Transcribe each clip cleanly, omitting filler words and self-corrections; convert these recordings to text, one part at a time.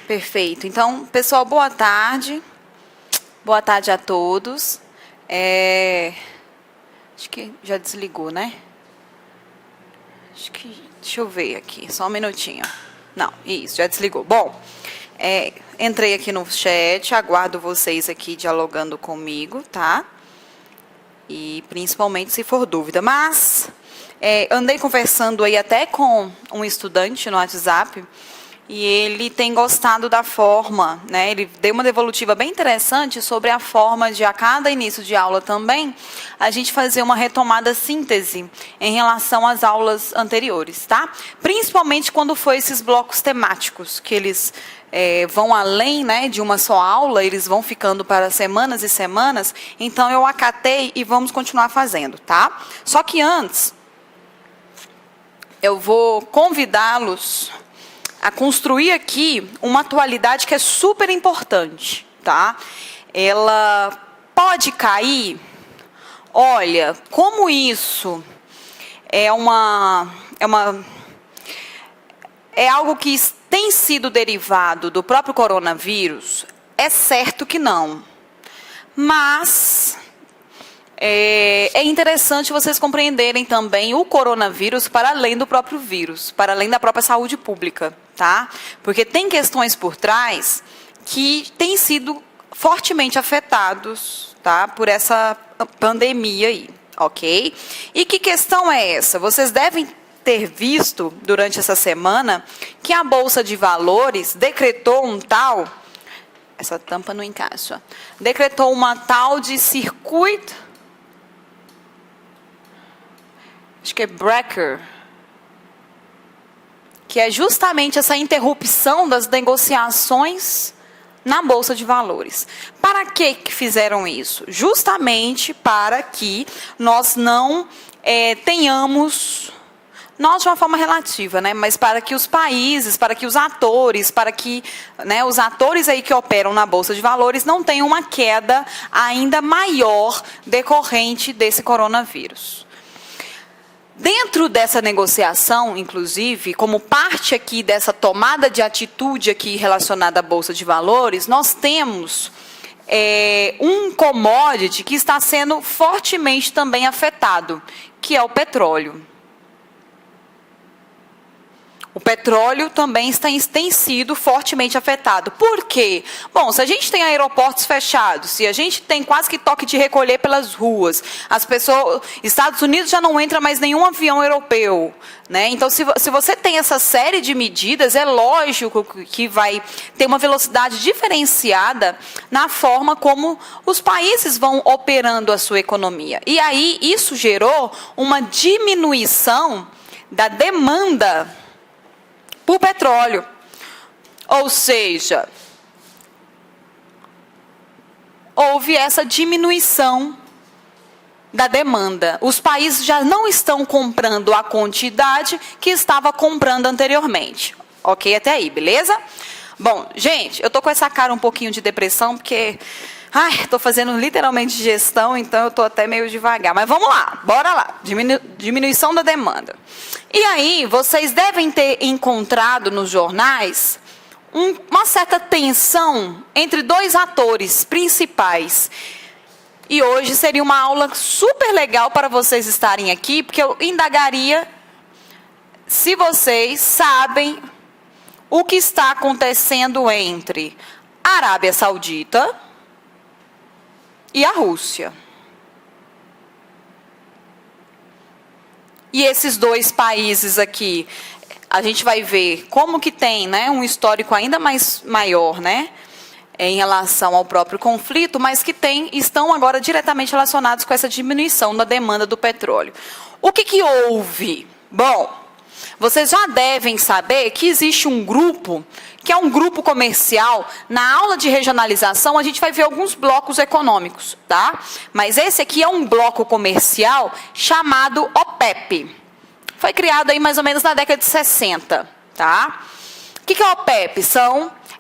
Perfeito. Então, pessoal, boa tarde. Boa tarde a todos. Acho que já desligou, né? Deixa eu ver aqui, só um minutinho. Não, isso, já desligou. Bom, entrei aqui no chat, aguardo vocês aqui dialogando comigo, tá? E principalmente se for dúvida. Mas, andei conversando aí até com um estudante no WhatsApp, e ele tem gostado da forma, né? Ele deu uma devolutiva bem interessante sobre a forma de, a cada início de aula também, a gente fazer uma retomada síntese em relação às aulas anteriores, tá? Principalmente quando foi esses blocos temáticos, que eles vão além, né, de uma só aula, eles vão ficando para semanas e semanas, então eu acatei e vamos continuar fazendo, tá? Só que antes, eu vou convidá-los a construir aqui uma atualidade que é super importante, tá? Ela pode cair. Olha, como isso é algo que tem sido derivado do próprio coronavírus, é certo que não. Mas é interessante vocês compreenderem também o coronavírus para além do próprio vírus, para além da própria saúde pública, tá? Porque tem questões por trás que têm sido fortemente afetados, tá? Por essa pandemia aí, ok? E que questão é essa? Vocês devem ter visto durante essa semana que a Bolsa de Valores decretou um tal, essa tampa não encaixa, decretou uma tal de circuito, acho que é breaker, que é justamente essa interrupção das negociações na Bolsa de Valores. Para que fizeram isso? Justamente para que nós não tenhamos, nós de uma forma relativa, né, mas para que os países, para que os atores, para que, né, os atores aí que operam na Bolsa de Valores não tenham uma queda ainda maior decorrente desse coronavírus. Dentro dessa negociação, inclusive, como parte aqui dessa tomada de atitude aqui relacionada à Bolsa de Valores, nós temos um commodity que está sendo fortemente também afetado, que é o petróleo. O petróleo também tem sido fortemente afetado. Por quê? Bom, se a gente tem aeroportos fechados, se a gente tem quase que toque de recolher pelas ruas, as pessoas, Estados Unidos já não entra mais nenhum avião europeu, né? Então, se você tem essa série de medidas, é lógico que vai ter uma velocidade diferenciada na forma como os países vão operando a sua economia. E aí, isso gerou uma diminuição da demanda por petróleo. Ou seja, houve essa diminuição da demanda. Os países já não estão comprando a quantidade que estava comprando anteriormente. Ok até aí, beleza? Bom, gente, eu tô com essa cara um pouquinho de depressão, porque estou fazendo literalmente gestão, então eu estou até meio devagar. Mas vamos lá, bora lá. Diminuição da demanda. E aí, vocês devem ter encontrado nos jornais uma certa tensão entre dois atores principais. E hoje seria uma aula super legal para vocês estarem aqui, porque eu indagaria se vocês sabem o que está acontecendo entre a Arábia Saudita e a Rússia. E esses dois países aqui, a gente vai ver como que tem, né, um histórico ainda mais maior, né, em relação ao próprio conflito, mas que estão agora diretamente relacionados com essa diminuição da demanda do petróleo. O que houve? Bom, vocês já devem saber que existe um grupo, que é um grupo comercial. Na aula de regionalização, a gente vai ver alguns blocos econômicos, tá? Mas esse aqui é um bloco comercial chamado OPEP. Foi criado aí mais ou menos na década de 60, tá? O que é a OPEP?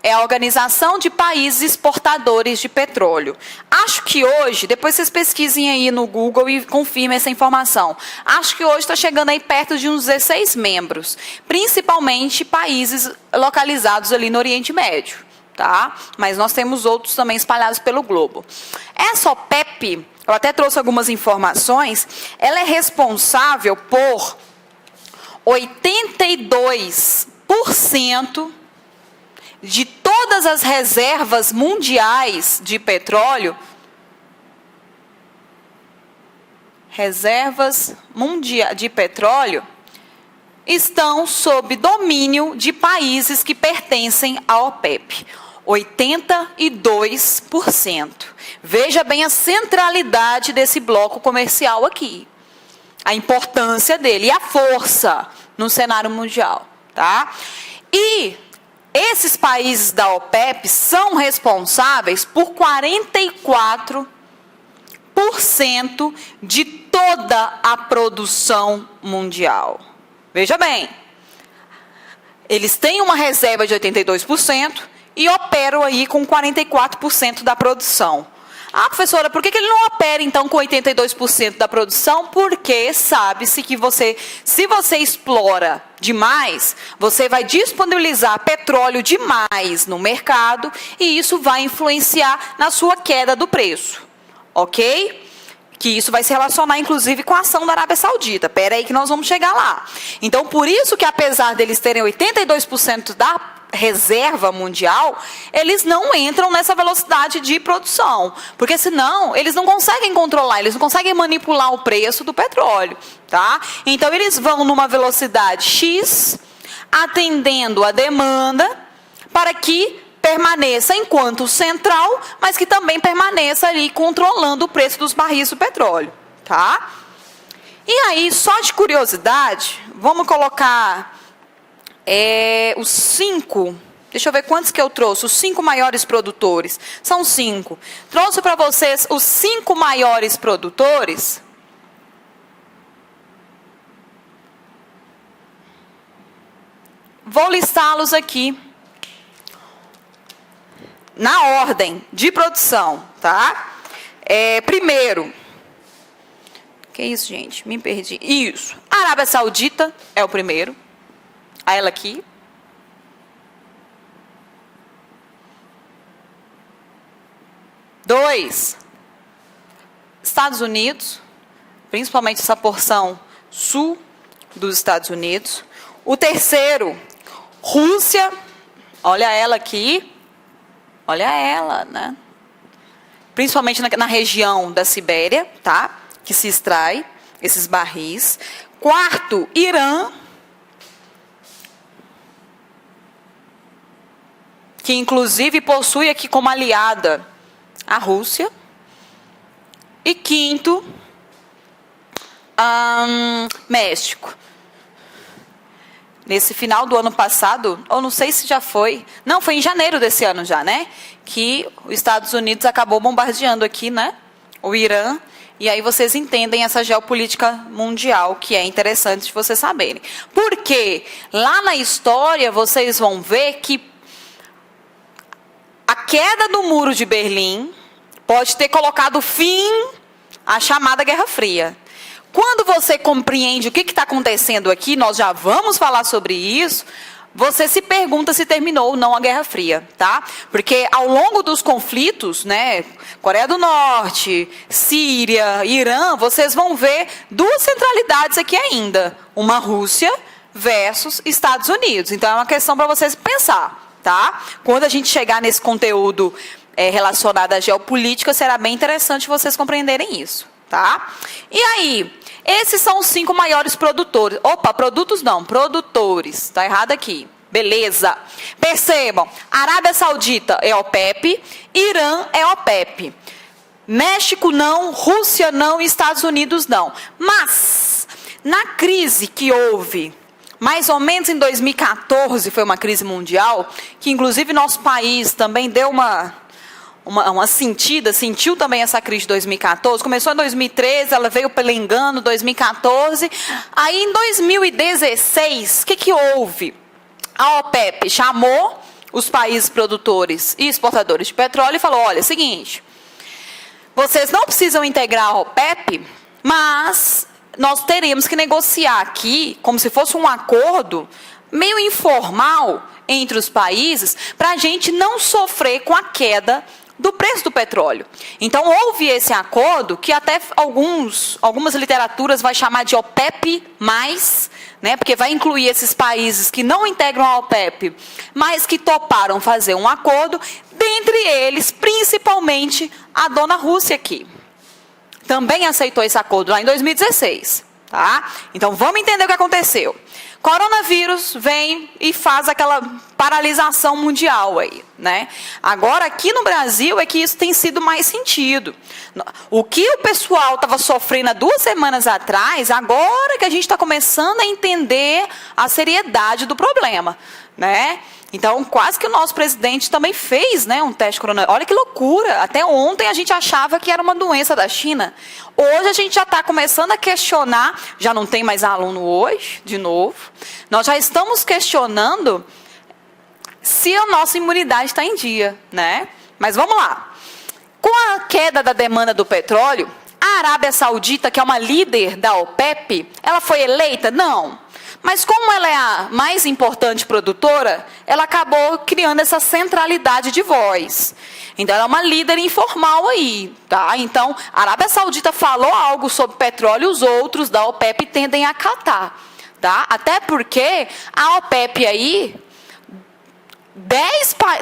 É a Organização de Países Exportadores de Petróleo. A acho que hoje, depois vocês pesquisem aí no Google e confirmem essa informação. Acho que hoje está chegando aí perto de uns 16 membros, principalmente países localizados ali no Oriente Médio, tá? Mas nós temos outros também espalhados pelo globo. Essa OPEP, eu até trouxe algumas informações, ela é responsável por 82% de todas as reservas mundiais de petróleo, estão sob domínio de países que pertencem à OPEP. 82%. Veja bem a centralidade desse bloco comercial aqui. A importância dele e a força no cenário mundial, tá? E esses países da OPEP são responsáveis por 44% de toda a produção mundial. Veja bem, eles têm uma reserva de 82% e operam aí com 44% da produção. Ah, professora, por que ele não opera então com 82% da produção? Porque sabe-se que se você explora demais, você vai disponibilizar petróleo demais no mercado e isso vai influenciar na sua queda do preço, ok? Que isso vai se relacionar, inclusive, com a ação da Arábia Saudita. Espera aí que nós vamos chegar lá. Então, por isso que, apesar deles terem 82% da reserva mundial, eles não entram nessa velocidade de produção. Porque, senão, eles não conseguem controlar, eles não conseguem manipular o preço do petróleo, tá? Então, eles vão numa velocidade X, atendendo a demanda, para que permaneça enquanto central, mas que também permaneça ali controlando o preço dos barris do petróleo, tá? E aí, só de curiosidade, vamos colocar os 5, deixa eu ver quantos que eu trouxe, os 5 maiores produtores, são 5. Trouxe para vocês os 5 maiores produtores. Vou listá-los aqui na ordem de produção, tá? Primeiro, que isso, gente? Me perdi. Isso. A Arábia Saudita é o primeiro. A ela aqui. Dois, Estados Unidos, principalmente essa porção sul dos Estados Unidos. O terceiro, Rússia. Olha ela aqui. Olha ela, né? Principalmente na região da Sibéria, tá? Que se extrai esses barris. Quarto, Irã, que inclusive possui aqui como aliada a Rússia. E quinto, México. Nesse final do ano passado, ou não sei se já foi, não, foi em janeiro desse ano já, né? Que os Estados Unidos acabou bombardeando aqui, né? O Irã. E aí vocês entendem essa geopolítica mundial, que é interessante de vocês saberem. Porque lá na história vocês vão ver que a queda do Muro de Berlim pode ter colocado fim à chamada Guerra Fria. Quando você compreende o que está acontecendo aqui, nós já vamos falar sobre isso, você se pergunta se terminou ou não a Guerra Fria, tá? Porque ao longo dos conflitos, né, Coreia do Norte, Síria, Irã, vocês vão ver duas centralidades aqui ainda. Uma Rússia versus Estados Unidos. Então é uma questão para vocês pensar, tá? Quando a gente chegar nesse conteúdo relacionado à geopolítica, será bem interessante vocês compreenderem isso, tá? E aí, esses são os 5 maiores produtores. Opa, produtos não, produtores. Está errado aqui. Beleza. Percebam, Arábia Saudita é OPEP, Irã é OPEP. México não, Rússia não, Estados Unidos não. Mas, na crise que houve, mais ou menos em 2014, foi uma crise mundial, que inclusive nosso país também deu uma sentida, sentiu também essa crise de 2014, começou em 2013, ela veio pelengando 2014, aí em 2016, o que houve? A OPEP chamou os países produtores e exportadores de petróleo e falou, olha, seguinte, vocês não precisam integrar a OPEP, mas nós teremos que negociar aqui, como se fosse um acordo meio informal entre os países, para a gente não sofrer com a queda do preço do petróleo. Então, houve esse acordo, que até algumas literaturas vai chamar de OPEP+, né, porque vai incluir esses países que não integram a OPEP, mas que toparam fazer um acordo, dentre eles, principalmente, a dona Rússia aqui. Também aceitou esse acordo lá em 2016. Tá? Então, vamos entender o que aconteceu. Coronavírus vem e faz aquela paralisação mundial aí, né? Agora, aqui no Brasil, é que isso tem sido mais sentido. O que o pessoal estava sofrendo há 2 semanas atrás, agora que a gente está começando a entender a seriedade do problema, né? Então, quase que o nosso presidente também fez, né, um teste de coronavírus. Olha que loucura! Até ontem a gente achava que era uma doença da China. Hoje a gente já está começando a questionar, já não tem mais aluno hoje, de novo. Nós já estamos questionando se a nossa imunidade está em dia, né? Mas vamos lá. Com a queda da demanda do petróleo, a Arábia Saudita, que é uma líder da OPEP, ela foi eleita? Não. Mas como ela é a mais importante produtora, ela acabou criando essa centralidade de voz. Então, ela é uma líder informal aí, tá? Então, a Arábia Saudita falou algo sobre petróleo, os outros da OPEP tendem a acatar, tá? Até porque a OPEP aí,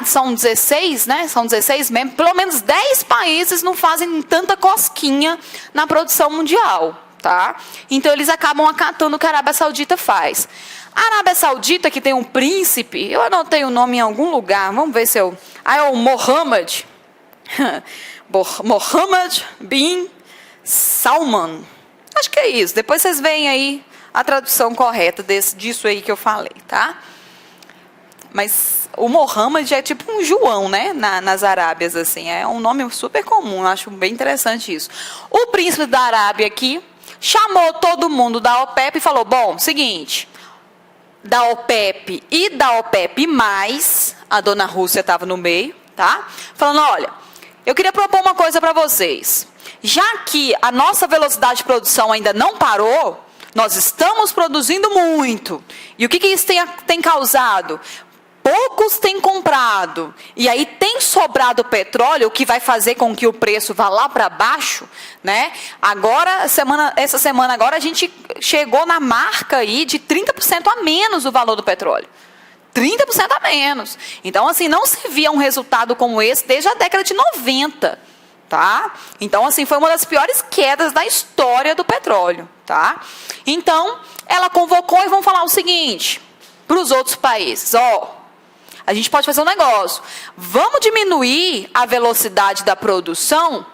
são 16, né? São 16 membros, pelo menos 10 países não fazem tanta cosquinha na produção mundial. Tá? Então, eles acabam acatando o que a Arábia Saudita faz. A Arábia Saudita, que tem um príncipe, eu anotei o nome em algum lugar, vamos ver se eu... é o Mohammed. Mohammed bin Salman. Acho que é isso. Depois vocês veem aí a tradução correta disso aí que eu falei, tá? Mas o Mohammed é tipo um João, né? Nas Arábias, assim. É um nome super comum, eu acho bem interessante isso. O príncipe da Arábia aqui chamou todo mundo da OPEP e falou, bom, seguinte, da OPEP e da OPEP+, a dona Rússia estava no meio, tá? Falando, olha, eu queria propor uma coisa para vocês. Já que a nossa velocidade de produção ainda não parou, nós estamos produzindo muito. E o que isso tem causado? Poucos têm comprado, e aí tem sobrado petróleo, o que vai fazer com que o preço vá lá para baixo, né? Agora, essa semana agora, a gente chegou na marca aí de 30% a menos o valor do petróleo. 30% a menos. Então, assim, não se via um resultado como esse desde a década de 90, tá? Então, assim, foi uma das piores quedas da história do petróleo, tá? Então, ela convocou e vamos falar o seguinte para os outros países, a gente pode fazer um negócio. Vamos diminuir a velocidade da produção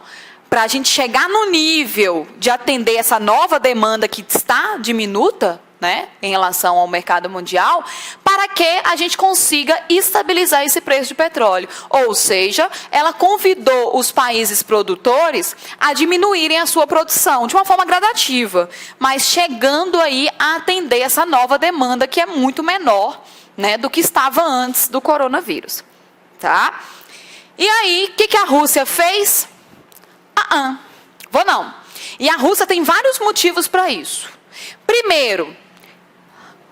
para a gente chegar no nível de atender essa nova demanda que está diminuta, né, em relação ao mercado mundial, para que a gente consiga estabilizar esse preço de petróleo. Ou seja, ela convidou os países produtores a diminuírem a sua produção de uma forma gradativa, mas chegando aí a atender essa nova demanda que é muito menor, né, do que estava antes do coronavírus, tá? E aí, o que a Rússia fez? Vou não. E a Rússia tem vários motivos para isso. Primeiro,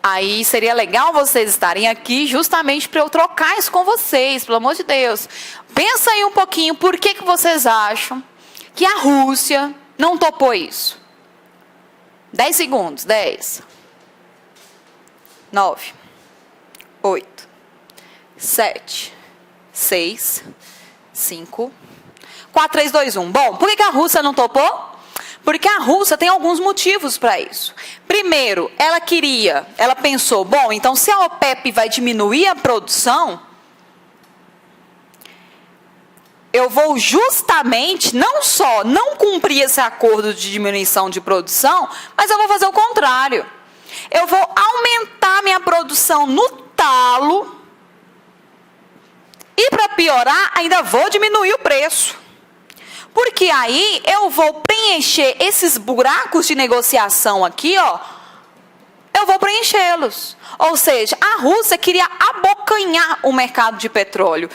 aí seria legal vocês estarem aqui justamente para eu trocar isso com vocês, pelo amor de Deus. Pensa aí um pouquinho, por que vocês acham que a Rússia não topou isso? 10 segundos, 10, 9, 8, 7, 6, 5, 4, 3, 2, 1. Bom, por que a Rússia não topou? Porque a Rússia tem alguns motivos para isso. Primeiro, ela pensou, bom, então se a OPEP vai diminuir a produção, eu vou justamente, não só não cumprir esse acordo de diminuição de produção, mas eu vou fazer o contrário. Eu vou aumentar minha produção no talo e, para piorar, ainda vou diminuir o preço. Porque aí eu vou preencher esses buracos de negociação aqui, eu vou preenchê-los. Ou seja, a Rússia queria abocanhar o mercado de petróleo,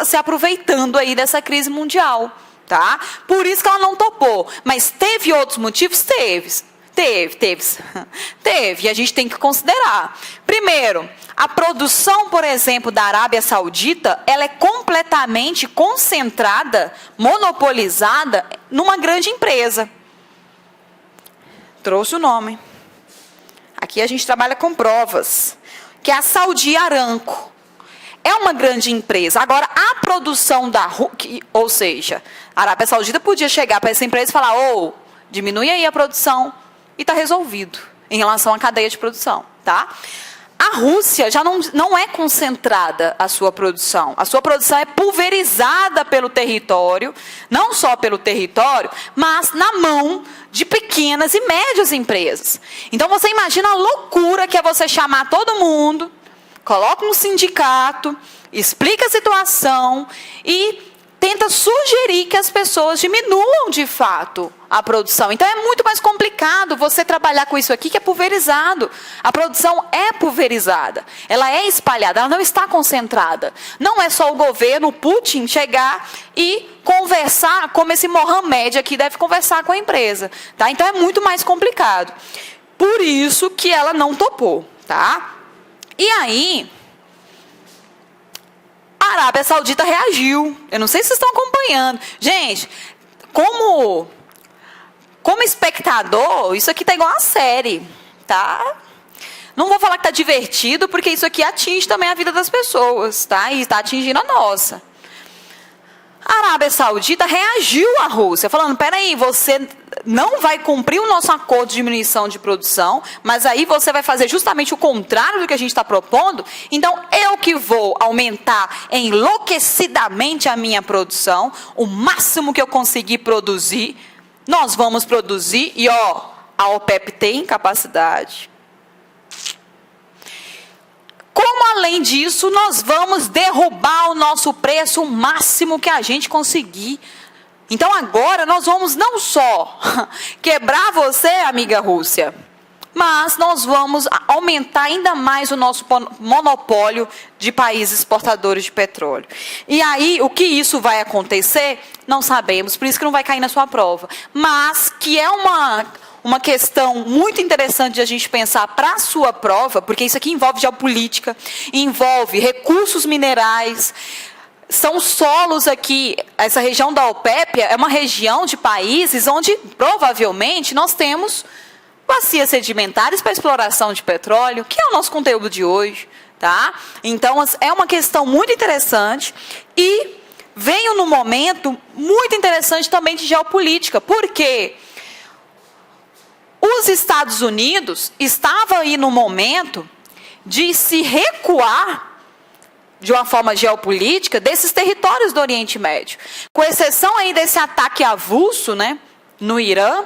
se aproveitando aí dessa crise mundial, tá? Por isso que ela não topou. Mas teve outros motivos? Teve, e a gente tem que considerar. Primeiro, a produção, por exemplo, da Arábia Saudita, ela é completamente concentrada, monopolizada numa grande empresa. Trouxe o nome. Aqui a gente trabalha com provas, que é a Saudi Aramco. É uma grande empresa. Agora, a produção ou seja, a Arábia Saudita podia chegar para essa empresa e falar, diminui aí a produção, e está resolvido em relação à cadeia de produção, tá? A Rússia já não é concentrada a sua produção. A sua produção é pulverizada pelo território, não só pelo território, mas na mão de pequenas e médias empresas. Então, você imagina a loucura que é você chamar todo mundo, coloca um sindicato, explica a situação e tenta sugerir que as pessoas diminuam de fato a produção. Então, é muito mais complicado você trabalhar com isso aqui, que é pulverizado. A produção é pulverizada, ela é espalhada, ela não está concentrada. Não é só o governo, o Putin, chegar e conversar como esse Mohamed aqui deve conversar com a empresa. Tá? Então, é muito mais complicado. Por isso que ela não topou. Tá? E aí, a Arábia Saudita reagiu. Eu não sei se vocês estão acompanhando. Gente, como espectador, isso aqui tá igual uma série, tá? Não vou falar que tá divertido, porque isso aqui atinge também a vida das pessoas, tá? E está atingindo a nossa. A Arábia Saudita reagiu à Rússia, falando, peraí, você não vai cumprir o nosso acordo de diminuição de produção, mas aí você vai fazer justamente o contrário do que a gente está propondo, então eu que vou aumentar enlouquecidamente a minha produção, o máximo que eu conseguir produzir, nós vamos produzir, e a OPEP tem capacidade. Como, além disso, nós vamos derrubar o nosso preço o máximo que a gente conseguir. Então, agora, nós vamos não só quebrar você, amiga Rússia, mas nós vamos aumentar ainda mais o nosso monopólio de países exportadores de petróleo. E aí, o que isso vai acontecer? Não sabemos, por isso que não vai cair na sua prova. Mas que é uma questão muito interessante de a gente pensar para a sua prova, porque isso aqui envolve geopolítica, envolve recursos minerais, são solos aqui, essa região da OPEP é uma região de países onde provavelmente nós temos bacias sedimentares para exploração de petróleo, que é o nosso conteúdo de hoje, tá? Então, é uma questão muito interessante e veio num momento muito interessante também de geopolítica, porque os Estados Unidos estavam aí no momento de se recuar de uma forma geopolítica desses territórios do Oriente Médio, com exceção aí desse ataque avulso, né, no Irã,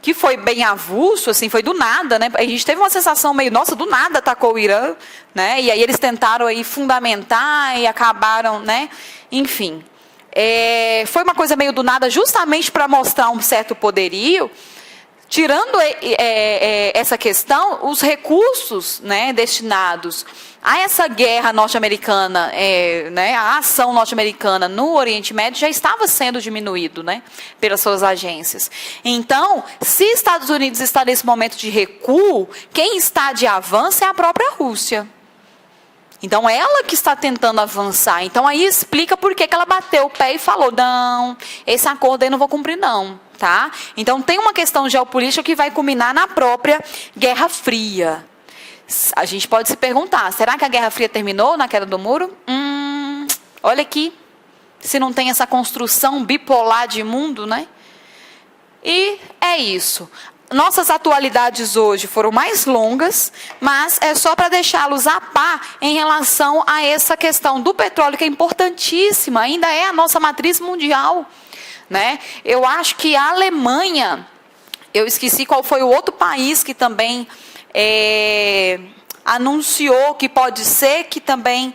que foi bem avulso, assim, foi do nada, né? A gente teve uma sensação meio, nossa, do nada atacou o Irã, né? E aí eles tentaram aí fundamentar e acabaram, né? Enfim, foi uma coisa meio do nada, justamente para mostrar um certo poderio. Tirando essa questão, os recursos, né, destinados a essa guerra norte-americana, né, a ação norte-americana no Oriente Médio já estava sendo diminuído, né, pelas suas agências. Então, se Estados Unidos está nesse momento de recuo, quem está de avanço é a própria Rússia. Então, ela que está tentando avançar. Então, aí explica por que ela bateu o pé e falou, não, esse acordo aí não vou cumprir, não. Tá? Então, tem uma questão geopolítica que vai culminar na própria Guerra Fria. A gente pode se perguntar, será que a Guerra Fria terminou na queda do muro? Olha aqui, se não tem essa construção bipolar de mundo, né? E é isso. Nossas atualidades hoje foram mais longas, mas é só para deixá-los a par em relação a essa questão do petróleo, que é importantíssima, ainda é a nossa matriz mundial. Né? Eu acho que a Alemanha, eu esqueci qual foi o outro país que também anunciou que pode ser que também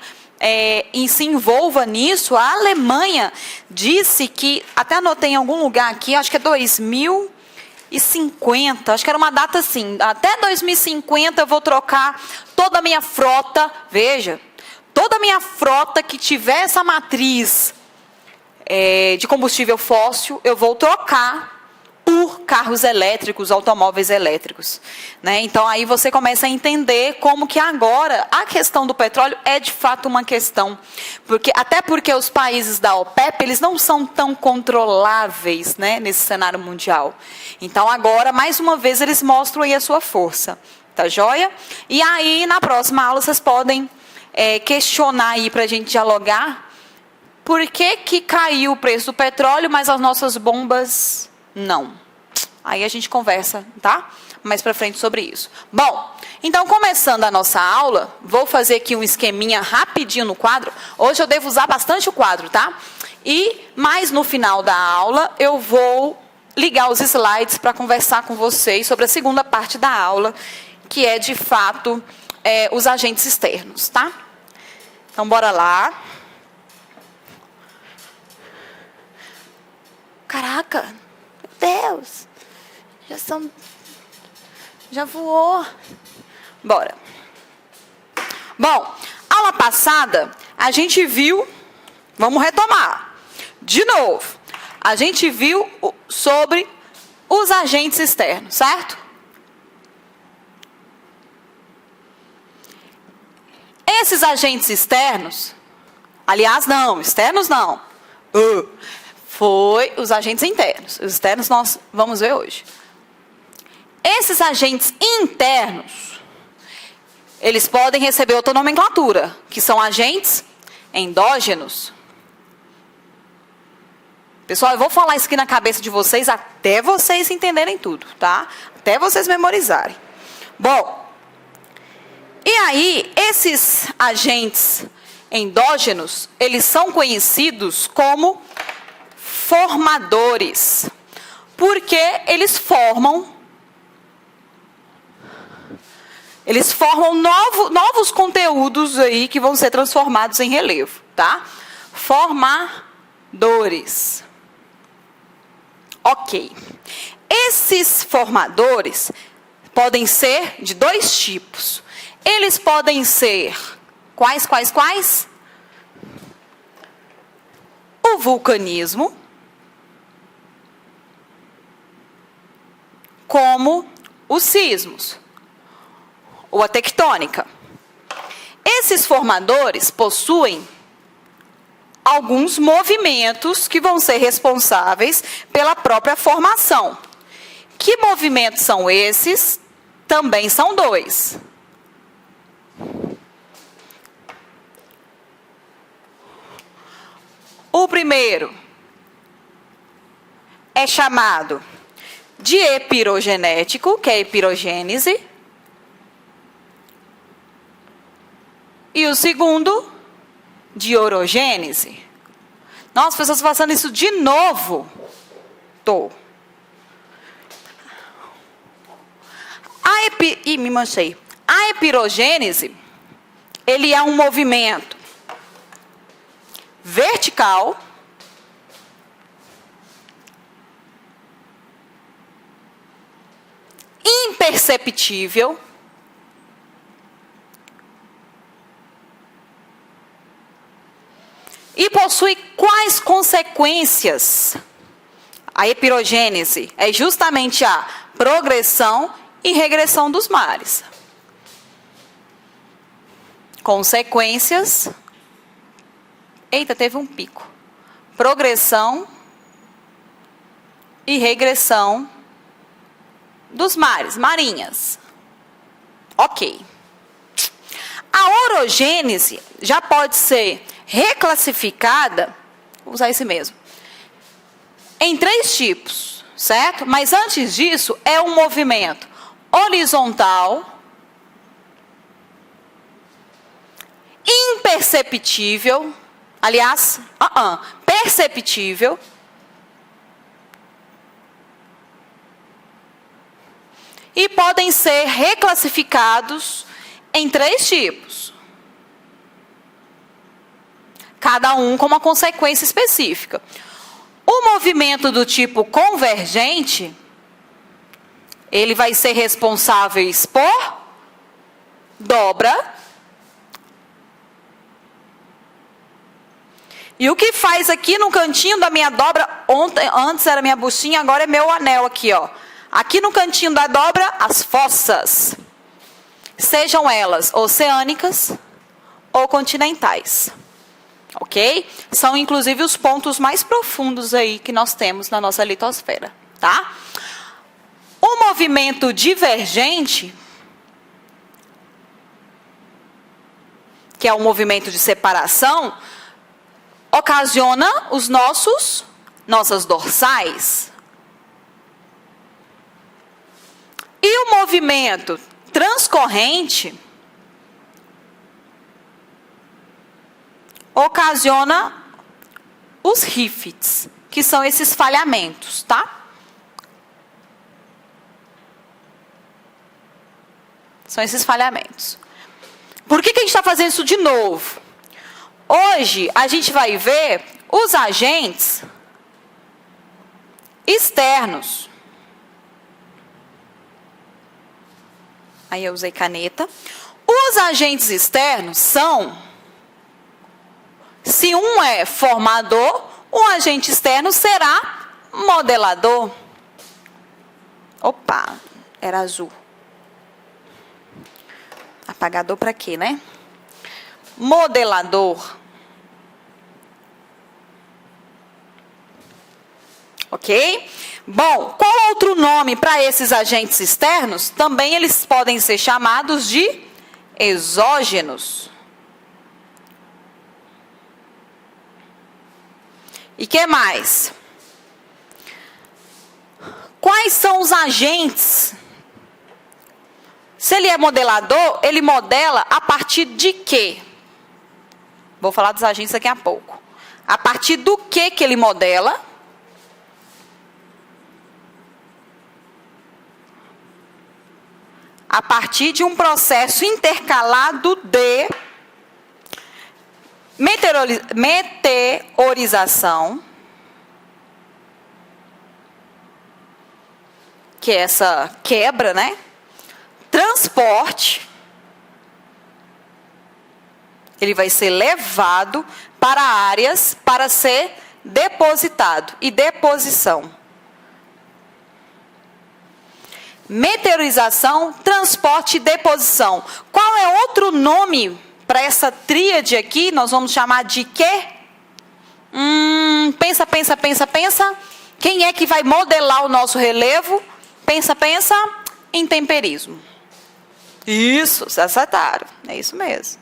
se envolva nisso. A Alemanha disse que, até anotei em algum lugar aqui, acho que é 2050, acho que era uma data assim, até 2050 eu vou trocar toda a minha frota, veja, toda a minha frota que tiver essa matriz de combustível fóssil, eu vou trocar por carros elétricos, automóveis elétricos, né? Então, aí você começa a entender como que agora a questão do petróleo é de fato uma questão. Até porque os países da OPEP, eles não são tão controláveis, né, nesse cenário mundial. Então, agora, mais uma vez, eles mostram aí a sua força. Tá joia? E aí, na próxima aula, vocês podem questionar aí para a gente dialogar por que caiu o preço do petróleo, mas as nossas bombas não. Aí a gente conversa, tá? Mais para frente sobre isso. Bom, então começando a nossa aula, vou fazer aqui um esqueminha rapidinho no quadro. Hoje eu devo usar bastante o quadro, tá? E mais no final da aula eu vou ligar os slides para conversar com vocês sobre a segunda parte da aula, que é de fato os agentes externos, tá? Então bora lá. Caraca! Deus, já voou. Bora. Bom, aula passada, a gente viu, vamos retomar, de novo, a gente viu sobre os agentes externos, certo? Esses agentes externos, aliás, não, externos não, foi os agentes internos. Os externos nós vamos ver hoje. Esses agentes internos, eles podem receber outra nomenclatura, que são agentes endógenos. Pessoal, eu vou falar isso aqui na cabeça de vocês até vocês entenderem tudo, tá? Até vocês memorizarem. Bom, e aí, esses agentes endógenos, eles são conhecidos como formadores, porque eles formam novos conteúdos aí que vão ser transformados em relevo, tá? Formadores. Ok. Esses formadores podem ser de dois tipos. Eles podem ser quais? O vulcanismo, como os sismos, ou a tectônica. Esses formadores possuem alguns movimentos que vão ser responsáveis pela própria formação. Que movimentos são esses? Também são dois. O primeiro é chamado de epirogenético, que é a epirogênese. E o segundo, de orogênese. Nossa, pessoas fazendo isso de novo. Me manchei. A epirogênese, ele é um movimento vertical, imperceptível, e possui quais consequências? A epirogênese é justamente a progressão e regressão dos mares. Consequências. Eita, teve um pico. Progressão e regressão dos mares, marinhas. Ok. A orogênese já pode ser reclassificada, vou usar esse mesmo, em 3 tipos, certo? Mas antes disso, é um movimento horizontal, imperceptível, aliás, perceptível, e podem ser reclassificados em 3 tipos. Cada um com uma consequência específica. O movimento do tipo convergente, ele vai ser responsável por dobra E o que faz aqui no cantinho da minha dobra, antes era minha buchinha, agora é meu anel aqui, ó. Aqui no cantinho da dobra, as fossas. Sejam elas oceânicas ou continentais. Ok? São inclusive os pontos mais profundos aí que nós temos na nossa litosfera, tá? O movimento divergente, que é o movimento de separação, ocasiona os nossas dorsais. E o movimento transcorrente ocasiona os rifts, que são esses falhamentos, tá? São esses falhamentos. Por que a gente está fazendo isso de novo? Hoje, a gente vai ver os agentes externos. Aí eu usei caneta. Os agentes externos são, se um é formador, um agente externo será modelador. Opa, era azul. Apagador para quê, né? Modelador. Ok? Bom, qual outro nome para esses agentes externos? Também eles podem ser chamados de exógenos. E que mais? Quais são os agentes? Se ele é modelador, ele modela a partir de quê? Vou falar dos agentes daqui a pouco. A partir do que ele modela? A partir de um processo intercalado de meteorização, que é essa quebra, né? Transporte, ele vai ser levado para áreas para ser depositado, e deposição. Meteorização, transporte e deposição. Qual é outro nome para essa tríade aqui? Nós vamos chamar de quê? Pensa. Quem é que vai modelar o nosso relevo? Pensa. Intemperismo. Isso, se acertaram. É isso mesmo.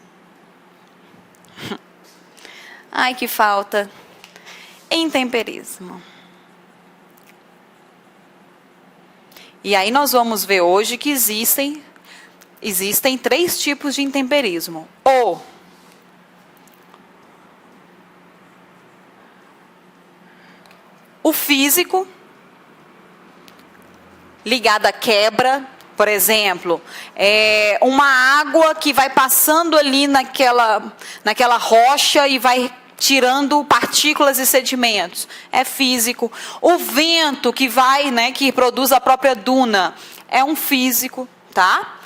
Ai, que falta. Intemperismo. E aí nós vamos ver hoje que existem 3 tipos de intemperismo. O físico, ligado à quebra, por exemplo, uma água que vai passando ali naquela rocha e vai tirando partículas e sedimentos. É físico. O vento que vai, que produz a própria duna, é um físico, tá?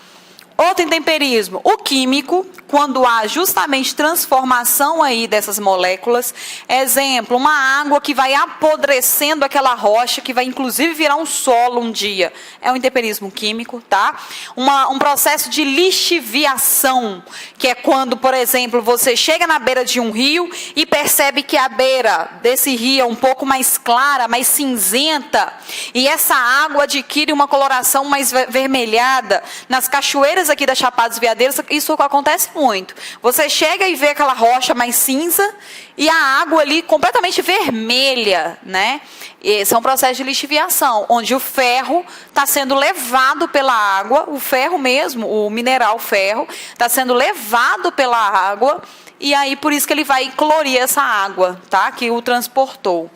Outro intemperismo, o químico, quando há justamente transformação aí dessas moléculas. Exemplo, uma água que vai apodrecendo aquela rocha, que vai inclusive virar um solo um dia. É um intemperismo químico, tá? Um processo de lixiviação, que é quando, por exemplo, você chega na beira de um rio e percebe que a beira desse rio é um pouco mais clara, mais cinzenta, e essa água adquire uma coloração mais vermelhada. Nas cachoeiras aqui da Chapada dos Veadeiros, isso acontece muito. Você chega e vê aquela rocha mais cinza e a água ali completamente vermelha, né? Esse é um processo de lixiviação, onde o ferro está sendo levado pela água, o ferro mesmo, o mineral ferro, está sendo levado pela água, e aí por isso que ele vai clorir essa água, tá? Que o transportou.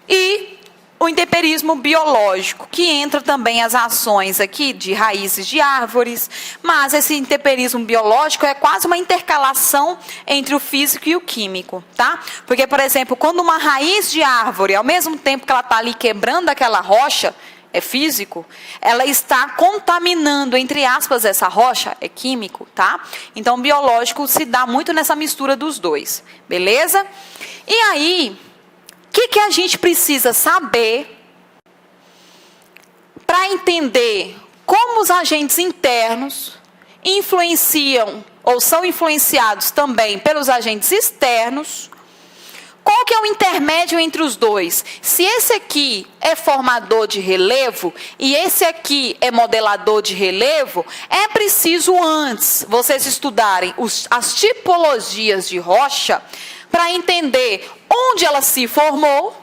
E o intemperismo biológico, que entra também as ações aqui de raízes de árvores, mas esse intemperismo biológico é quase uma intercalação entre o físico e o químico, tá? Porque, por exemplo, quando uma raiz de árvore, ao mesmo tempo que ela está ali quebrando aquela rocha, é físico, ela está contaminando, entre aspas, essa rocha, é químico, tá? Então, biológico se dá muito nessa mistura dos dois, beleza? E aí, o que a gente precisa saber para entender como os agentes internos influenciam ou são influenciados também pelos agentes externos? Qual que é o intermédio entre os dois? Se esse aqui é formador de relevo e esse aqui é modelador de relevo, é preciso antes vocês estudarem as tipologias de rocha para entender onde ela se formou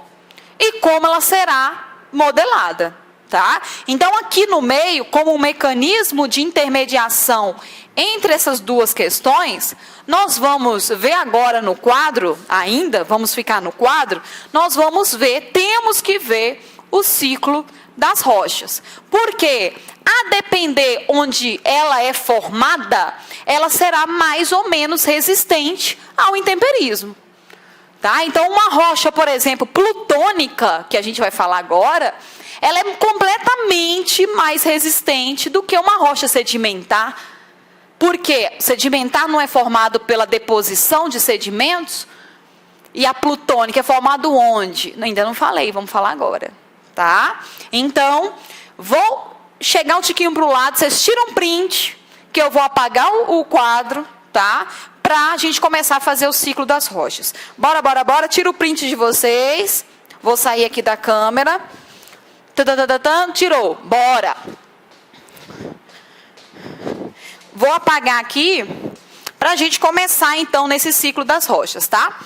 e como ela será modelada, tá? Então, aqui no meio, como um mecanismo de intermediação entre essas duas questões, nós vamos ver agora no quadro, ainda, vamos ficar no quadro, nós vamos ver, temos que ver o ciclo das rochas. Porque, a depender onde ela é formada, ela será mais ou menos resistente ao intemperismo. Tá? Então, uma rocha, por exemplo, plutônica, que a gente vai falar agora, ela é completamente mais resistente do que uma rocha sedimentar. Porque sedimentar não é formado pela deposição de sedimentos? E a plutônica é formada onde? Ainda não falei, vamos falar agora. Tá? Então, vou chegar um tiquinho para o lado, vocês tiram um print, que eu vou apagar o quadro, tá? Para a gente começar a fazer o ciclo das rochas. Bora, bora, bora, tira o print de vocês. Vou sair aqui da câmera. Tirou, bora. Vou apagar aqui para a gente começar, então, nesse ciclo das rochas, tá?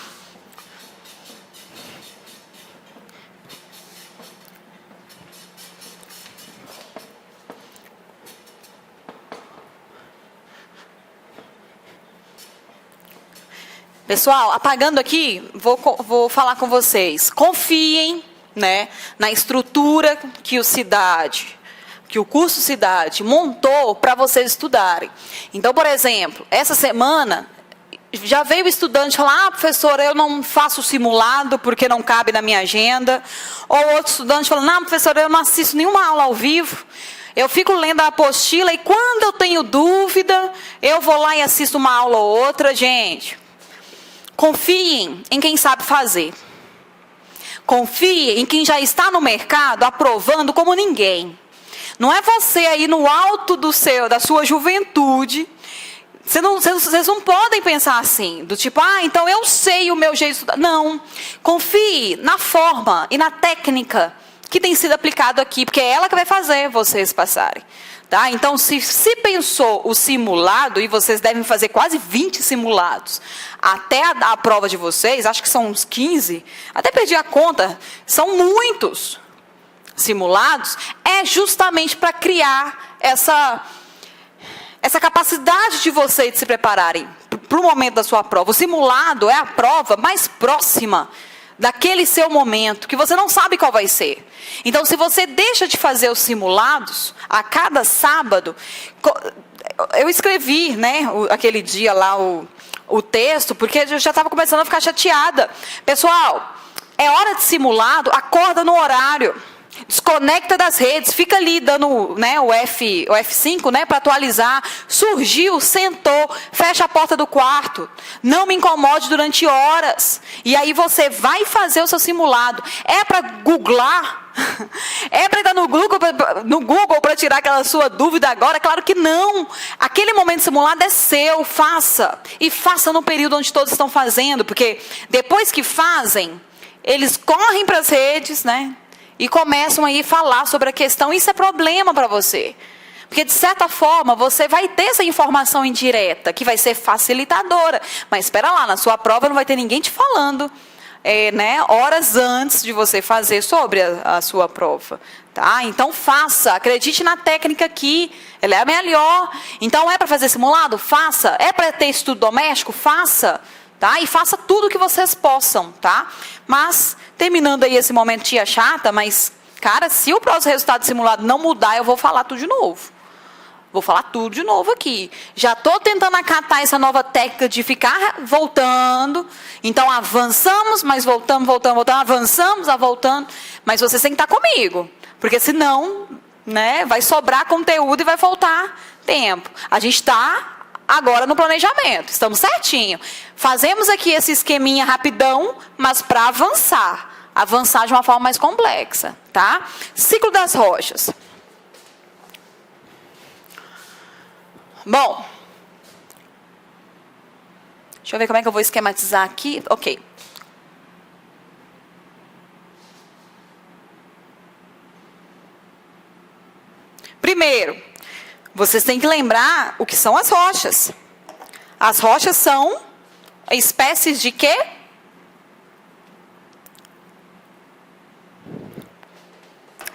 Pessoal, apagando aqui, vou falar com vocês. Confiem, né, na estrutura que o curso Cidade montou para vocês estudarem. Então, por exemplo, essa semana, já veio o estudante falar, professora, eu não faço simulado porque não cabe na minha agenda. Ou outro estudante falando, não, professora, eu não assisto nenhuma aula ao vivo. Eu fico lendo a apostila e quando eu tenho dúvida, eu vou lá e assisto uma aula ou outra. Gente, confiem em quem sabe fazer. Confiem em quem já está no mercado aprovando como ninguém. Não é você aí no alto da sua juventude. Vocês não podem pensar assim, do tipo, então eu sei o meu jeito de estudar. Não, confie na forma e na técnica que tem sido aplicado aqui, porque é ela que vai fazer vocês passarem. Tá? Então, se pensou o simulado, e vocês devem fazer quase 20 simulados, até a prova de vocês, acho que são uns 15, até perdi a conta, são muitos simulados, é justamente para criar essa capacidade de vocês de se prepararem para o momento da sua prova. O simulado é a prova mais próxima daquele seu momento, que você não sabe qual vai ser. Então, se você deixa de fazer os simulados, a cada sábado, eu escrevi, né, aquele dia lá o texto, porque eu já estava começando a ficar chateada. Pessoal, é hora de simulado, acorda no horário. Desconecta das redes, fica ali dando, né, o F5, né, para atualizar. Surgiu, sentou, fecha a porta do quarto. Não me incomode durante horas. E aí você vai fazer o seu simulado. É para googlar? É para entrar no Google para tirar aquela sua dúvida agora? Claro que não. Aquele momento simulado é seu, faça. E faça no período onde todos estão fazendo, porque depois que fazem, eles correm para as redes, né? E começam aí a falar sobre a questão. Isso é problema para você. Porque, de certa forma, você vai ter essa informação indireta, que vai ser facilitadora. Mas, espera lá, na sua prova não vai ter ninguém te falando, né, horas antes de você fazer sobre a sua prova. Tá? Então, faça. Acredite na técnica aqui. Ela é a melhor. Então, é para fazer simulado? Faça. É para ter estudo doméstico? Faça. Tá? E faça tudo o que vocês possam, tá? Mas, terminando aí esse momento tia chata, mas, cara, se o próximo resultado simulado não mudar, eu vou falar tudo de novo. Vou falar tudo de novo aqui. Já estou tentando acatar essa nova técnica de ficar voltando. Então, avançamos, mas voltamos, avançamos, voltando. Mas vocês têm que estar comigo. Porque senão, né, vai sobrar conteúdo e vai faltar tempo. A gente está agora no planejamento, estamos certinho. Fazemos aqui esse esqueminha rapidão, mas para avançar de uma forma mais complexa, tá? Ciclo das rochas. Bom, deixa eu ver como é que eu vou esquematizar aqui. Ok. Primeiro, vocês têm que lembrar o que são as rochas. As rochas são espécies de quê?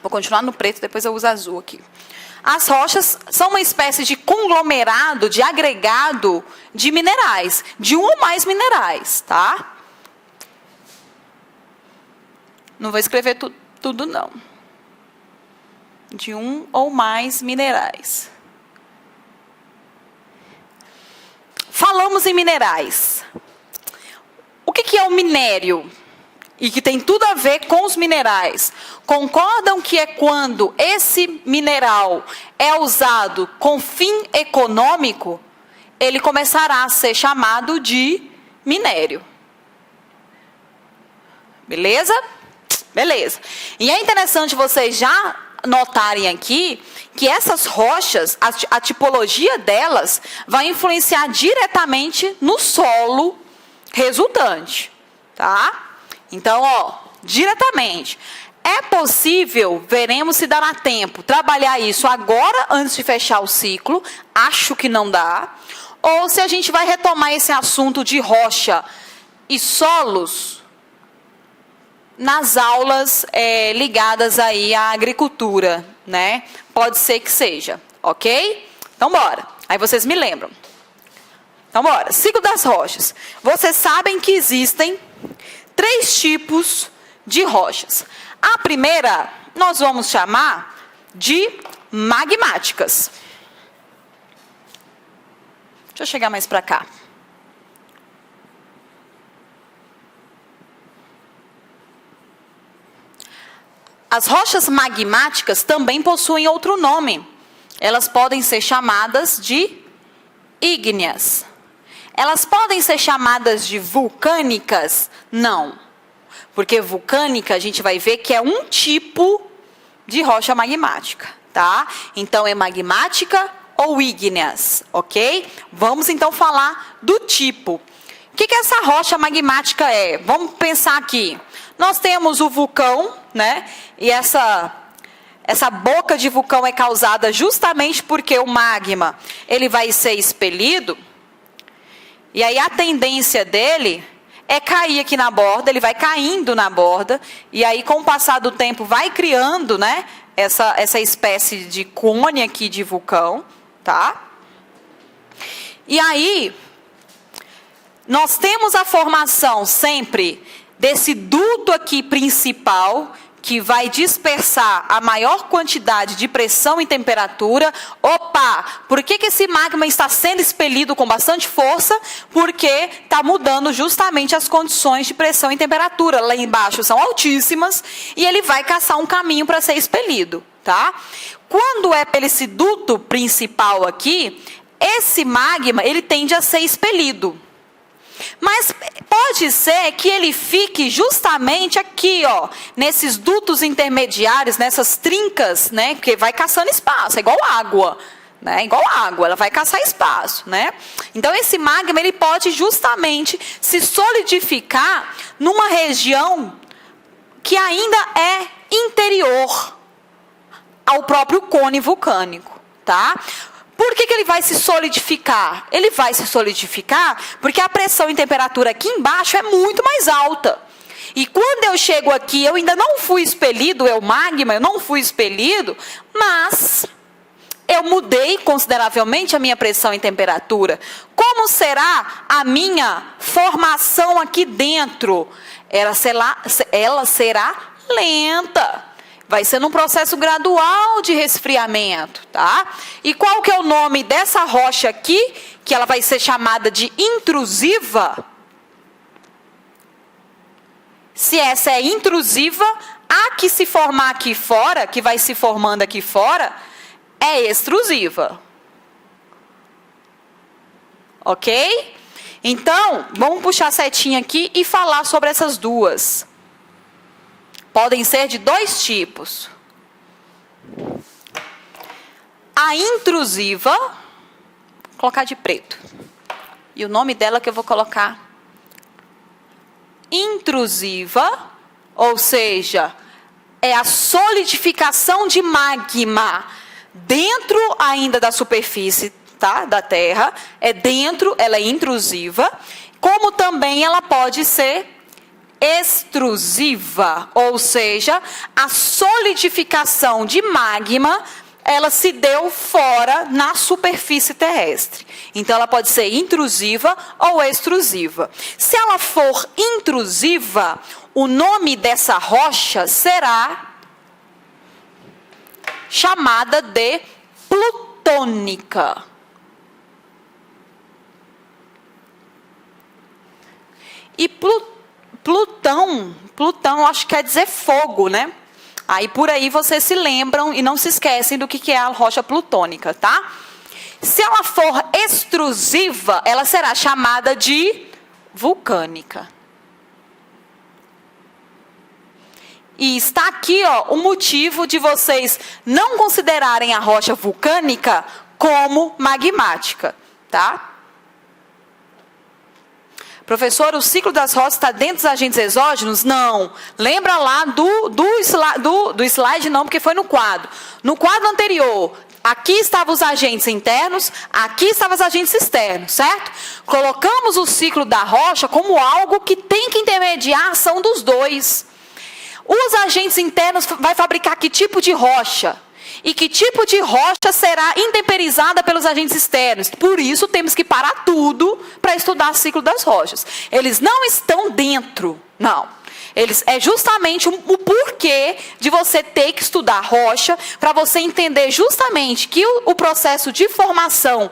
Vou continuar no preto, depois eu uso azul aqui. As rochas são uma espécie de conglomerado, de agregado de minerais, de um ou mais minerais, tá? Não vou escrever tudo não. De um ou mais minerais. Falamos em minerais. O que é o minério? E que tem tudo a ver com os minerais. Concordam que é quando esse mineral é usado com fim econômico, ele começará a ser chamado de minério. Beleza? Beleza. E é interessante vocês já notarem aqui que essas rochas, a tipologia delas vai influenciar diretamente no solo resultante, tá? Então, diretamente. É possível, veremos se dará tempo, trabalhar isso agora antes de fechar o ciclo, acho que não dá, ou se a gente vai retomar esse assunto de rocha e solos nas aulas ligadas aí à agricultura, né? Pode ser que seja, ok? Então, bora. Aí vocês me lembram. Então, bora. Ciclo das rochas. Vocês sabem que existem 3 tipos de rochas. A primeira, nós vamos chamar de magmáticas. Deixa eu chegar mais para cá. As rochas magmáticas também possuem outro nome. Elas podem ser chamadas de ígneas. Elas podem ser chamadas de vulcânicas? Não. Porque vulcânica a gente vai ver que é um tipo de rocha magmática, tá? Então é magmática ou ígneas, ok? Vamos então falar do tipo. O que essa rocha magmática é? Vamos pensar aqui. Nós temos o vulcão, né? E essa boca de vulcão é causada justamente porque o magma, ele vai ser expelido. E aí a tendência dele é cair aqui na borda, ele vai caindo na borda, e aí com o passar do tempo vai criando, né, essa espécie de cone aqui de vulcão, tá? E aí, nós temos a formação sempre desse duto aqui principal, que vai dispersar a maior quantidade de pressão e temperatura. Opa, por que esse magma está sendo expelido com bastante força? Porque está mudando justamente as condições de pressão e temperatura. Lá embaixo são altíssimas e ele vai caçar um caminho para ser expelido, tá? Quando é pelo esse duto principal aqui, esse magma ele tende a ser expelido. Mas pode ser que ele fique justamente aqui, nesses dutos intermediários, nessas trincas, né? Porque vai caçando espaço, é igual água, né? Igual água, ela vai caçar espaço, né? Então esse magma ele pode justamente se solidificar numa região que ainda é interior ao próprio cone vulcânico, tá? Por que ele vai se solidificar? Ele vai se solidificar porque a pressão e temperatura aqui embaixo é muito mais alta. E quando eu chego aqui, eu ainda não fui expelido, é o magma, eu não fui expelido, mas eu mudei consideravelmente a minha pressão e temperatura. Como será a minha formação aqui dentro? Ela será lenta. Vai ser num processo gradual de resfriamento, tá? E qual que é o nome dessa rocha aqui, que ela vai ser chamada de intrusiva? Se essa é intrusiva, a que se formar aqui fora, que vai se formando aqui fora, é extrusiva. Ok? Então, vamos puxar a setinha aqui e falar sobre essas duas. Podem ser de dois tipos. A intrusiva, vou colocar de preto. E o nome dela que eu vou colocar intrusiva, ou seja, é a solidificação de magma dentro ainda da superfície, tá, da Terra. É dentro, ela é intrusiva, como também ela pode ser extrusiva, ou seja, a solidificação de magma, ela se deu fora na superfície terrestre. Então, ela pode ser intrusiva ou extrusiva. Se ela for intrusiva, o nome dessa rocha será chamada de plutônica. E Plutão acho que quer dizer fogo, né? Aí por aí vocês se lembram e não se esquecem do que é a rocha plutônica, tá? Se ela for extrusiva, ela será chamada de vulcânica. E está aqui, ó, o motivo de vocês não considerarem a rocha vulcânica como magmática, tá? Professor, o ciclo das rochas está dentro dos agentes exógenos? Não. Lembra lá do slide, não, porque foi no quadro. No quadro anterior, aqui estavam os agentes internos, aqui estavam os agentes externos, certo? Colocamos o ciclo da rocha como algo que tem que intermediar a ação dos dois. Os agentes internos vai fabricar que tipo de rocha? E que tipo de rocha será intemperizada pelos agentes externos? Por isso, temos que parar tudo para estudar o ciclo das rochas. Eles não estão dentro, não. É justamente o porquê de você ter que estudar rocha, para você entender justamente que o processo de formação,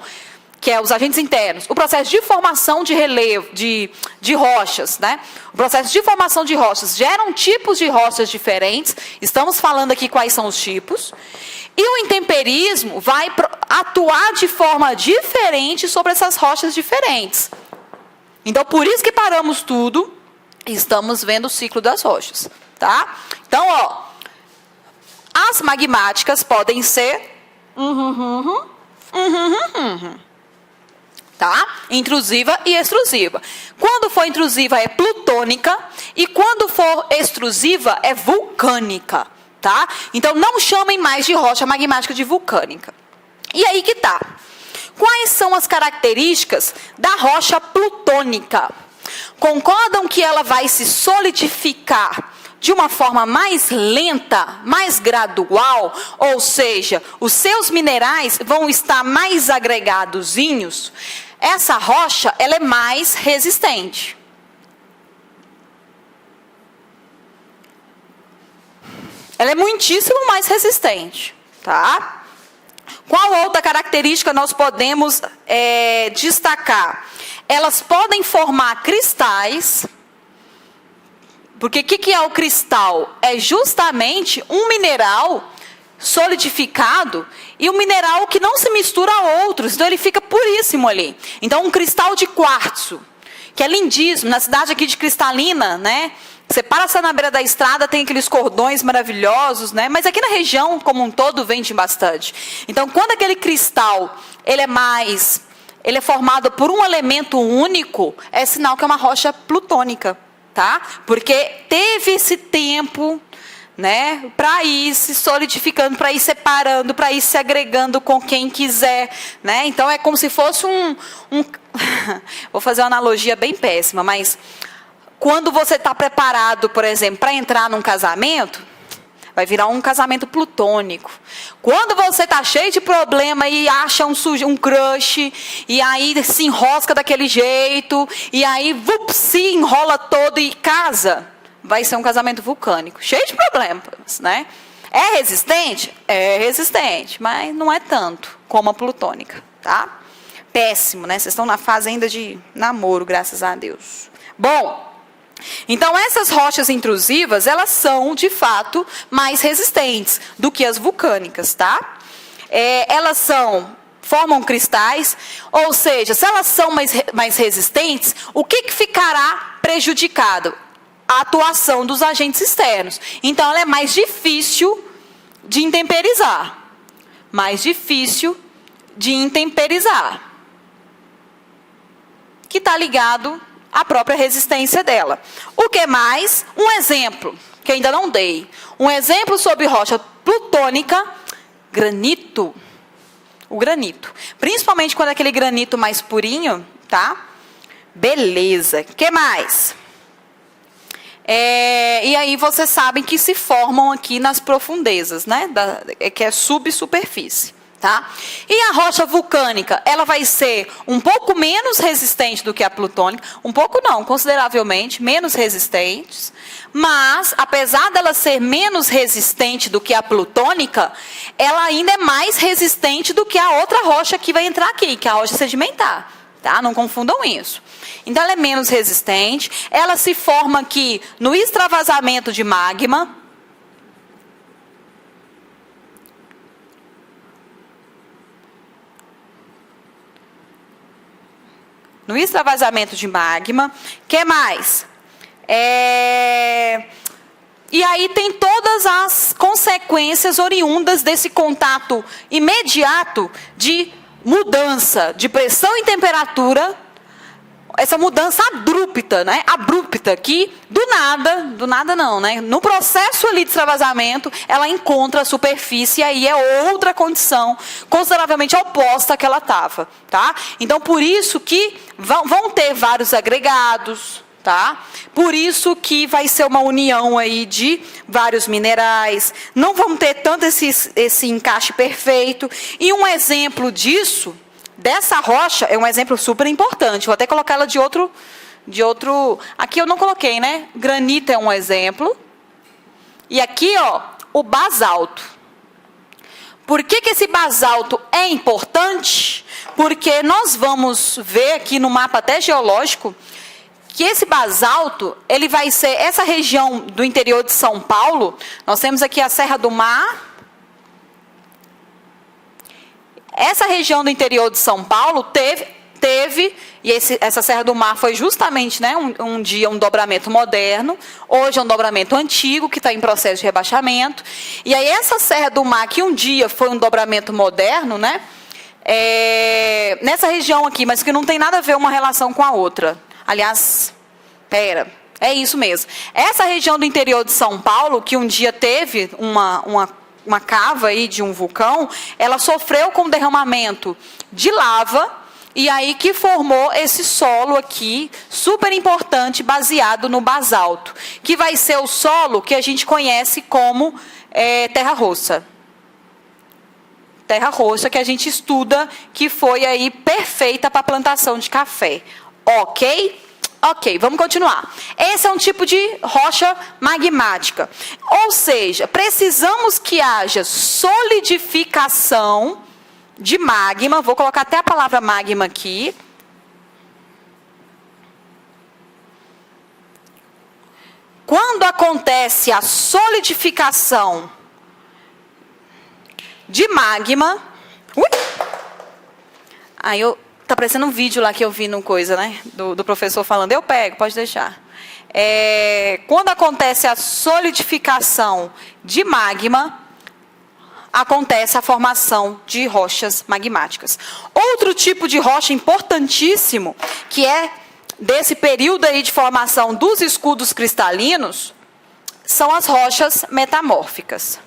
que é os agentes internos, o processo de formação de relevo, de rochas, né? O processo de formação de rochas geram tipos de rochas diferentes. Estamos falando aqui quais são os tipos. E o intemperismo vai atuar de forma diferente sobre essas rochas diferentes. Então, por isso que paramos tudo e estamos vendo o ciclo das rochas, tá? Então, ó, as magmáticas podem ser tá? Intrusiva e extrusiva. Quando for intrusiva é plutônica e quando for extrusiva é vulcânica, tá? Então não chamem mais de rocha magmática de vulcânica. E aí que tá. Quais são as características da rocha plutônica? Concordam que ela vai se solidificar de uma forma mais lenta, mais gradual, ou seja, os seus minerais vão estar mais agregadozinhos? Essa rocha, ela é mais resistente. Ela é muitíssimo mais resistente, tá? Qual outra característica nós podemos destacar? Elas podem formar cristais. Porque o que é o cristal? É justamente um mineral solidificado e um mineral que não se mistura a outros. Então, ele fica puríssimo ali. Então, um cristal de quartzo, que é lindíssimo. Na cidade aqui de Cristalina, né? Você passa na beira da estrada, tem aqueles cordões maravilhosos, né? Mas aqui na região, como um todo, vende bastante. Então, quando aquele cristal, ele é formado por um elemento único, é sinal que é uma rocha plutônica. Tá? Porque teve esse tempo, né, para ir se solidificando, para ir separando, para ir se agregando com quem quiser, né? Então é como se fosse vou fazer uma analogia bem péssima, mas quando você está preparado, por exemplo, para entrar num casamento, vai virar um casamento plutônico. Quando você está cheio de problema e acha um crush, e aí se enrosca daquele jeito, e aí se enrola todo e casa, vai ser um casamento vulcânico. Cheio de problemas, né? É resistente? É resistente, mas não é tanto como a plutônica, tá? Péssimo, né? Vocês estão na fase ainda de namoro, graças a Deus. Bom, Então, essas rochas intrusivas, elas são, de fato, mais resistentes do que as vulcânicas, tá? Elas formam cristais, ou seja, se elas são mais resistentes, o que ficará prejudicado? A atuação dos agentes externos. Então, ela é mais difícil de intemperizar. Mais difícil de intemperizar. Que está ligado à própria resistência dela. O que mais? Um exemplo, que ainda não dei. Um exemplo sobre rocha plutônica, granito. O granito. Principalmente quando é aquele granito mais purinho, tá? Beleza. O que mais? E aí vocês sabem que se formam aqui nas profundezas, né? Que é subsuperfície. Tá? E a rocha vulcânica, ela vai ser um pouco menos resistente do que a plutônica, um pouco não, consideravelmente menos resistente, mas apesar dela ser menos resistente do que a plutônica, ela ainda é mais resistente do que a outra rocha que vai entrar aqui, que é a rocha sedimentar, tá? Não confundam isso. Então ela é menos resistente, ela se forma aqui no extravasamento de magma. No extravasamento de magma. O que mais? E aí tem todas as consequências oriundas desse contato imediato de mudança de pressão e temperatura, essa mudança abrupta, né? Abrupta, que do nada não, né? No processo ali de extravasamento, ela encontra a superfície e aí é outra condição consideravelmente oposta à que ela estava, tá? Então, por isso que vão ter vários agregados, tá? Por isso que vai ser uma união aí de vários minerais, não vamos ter tanto esse encaixe perfeito. E um exemplo disso, dessa rocha, é um exemplo super importante. Vou até colocar ela de outro. Aqui eu não coloquei, né? Granito é um exemplo. E aqui, ó, o basalto. Por que esse basalto é importante? Porque nós vamos ver aqui no mapa até geológico que esse basalto, ele vai ser essa região do interior de São Paulo. Nós temos aqui a Serra do Mar. Essa região do interior de São Paulo teve e essa Serra do Mar foi justamente, né, um dia um dobramento moderno, hoje é um dobramento antigo, que está em processo de rebaixamento. E aí essa Serra do Mar, que um dia foi um dobramento moderno, né, nessa região aqui, mas que não tem nada a ver uma relação com a outra. Aliás, é isso mesmo. Essa região do interior de São Paulo, que um dia teve uma cava aí de um vulcão, ela sofreu com derramamento de lava, e aí que formou esse solo aqui, super importante, baseado no basalto, que vai ser o solo que a gente conhece como terra roxa. Terra roxa que a gente estuda, que foi aí perfeita para a plantação de café. Ok? Ok, vamos continuar. Esse é um tipo de rocha magmática. Ou seja, precisamos que haja solidificação de magma. Vou colocar até a palavra magma aqui. Quando acontece a solidificação de magma... Tá parecendo um vídeo lá que eu vi no coisa, né? Do professor falando. Eu pego, pode deixar. Quando acontece a solidificação de magma, acontece a formação de rochas magmáticas. Outro tipo de rocha importantíssimo, que é desse período aí de formação dos escudos cristalinos, são as rochas metamórficas.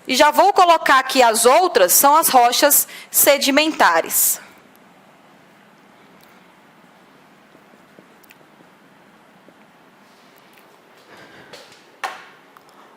E já vou colocar aqui as outras, são as rochas sedimentares.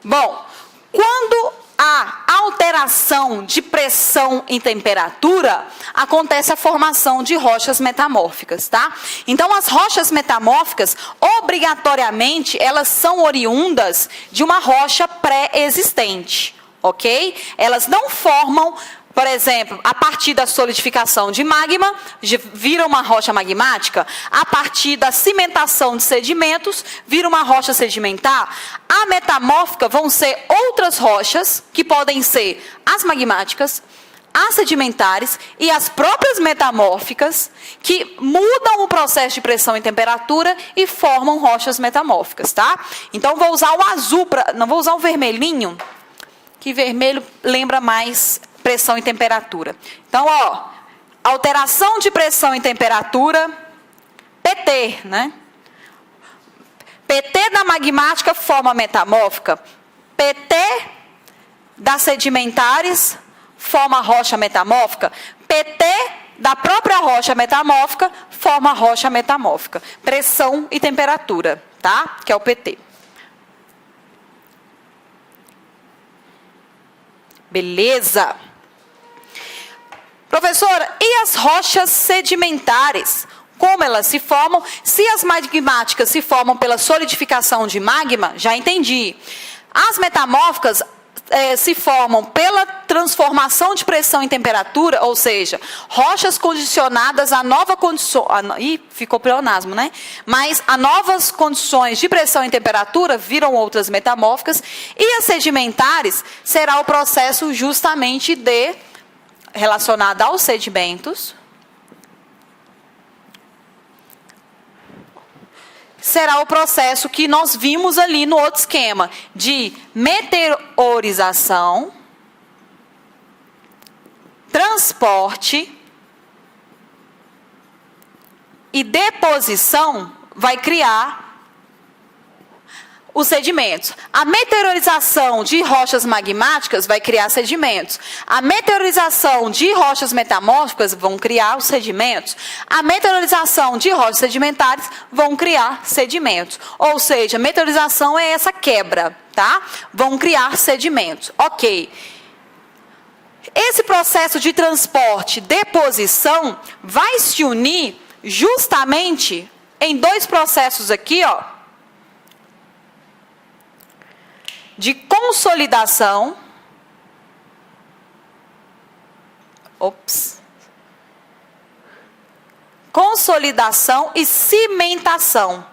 Bom, quando há alteração de pressão e temperatura, acontece a formação de rochas metamórficas, tá? Então, as rochas metamórficas, obrigatoriamente, elas são oriundas de uma rocha pré-existente. Ok? Elas não formam por exemplo, a partir da solidificação de magma, vira uma rocha magmática. A partir da cimentação de sedimentos, vira uma rocha sedimentar. A metamórfica vão ser outras rochas, que podem ser as magmáticas, as sedimentares e as próprias metamórficas, que mudam o processo de pressão e temperatura e formam rochas metamórficas, tá? Então, vou usar o azul, não vou usar o vermelhinho, que vermelho lembra mais pressão e temperatura. Então, ó, alteração de pressão e temperatura, PT, né? PT da magmática forma metamórfica, PT das sedimentares forma rocha metamórfica, PT da própria rocha metamórfica forma rocha metamórfica. Pressão e temperatura, tá? Que é o PT. Beleza. Professora, e as rochas sedimentares? Como elas se formam? Se as magmáticas se formam pela solidificação de magma, já entendi. As metamórficas se formam pela transformação de pressão e temperatura, ou seja, rochas condicionadas a nova condição. Ih, ficou pleonasmo, né? Mas a novas condições de pressão e temperatura viram outras metamórficas. E as sedimentares será o processo justamente relacionado aos sedimentos. Será o processo que nós vimos ali no outro esquema, de meteorização, transporte e deposição, vai criar os sedimentos. A meteorização de rochas magmáticas vai criar sedimentos. A meteorização de rochas metamórficas vão criar os sedimentos. A meteorização de rochas sedimentares vão criar sedimentos. Ou seja, meteorização é essa quebra, tá? Vão criar sedimentos. Ok. Esse processo de transporte, deposição, vai se unir justamente em dois processos aqui, ó. De consolidação, consolidação e cimentação.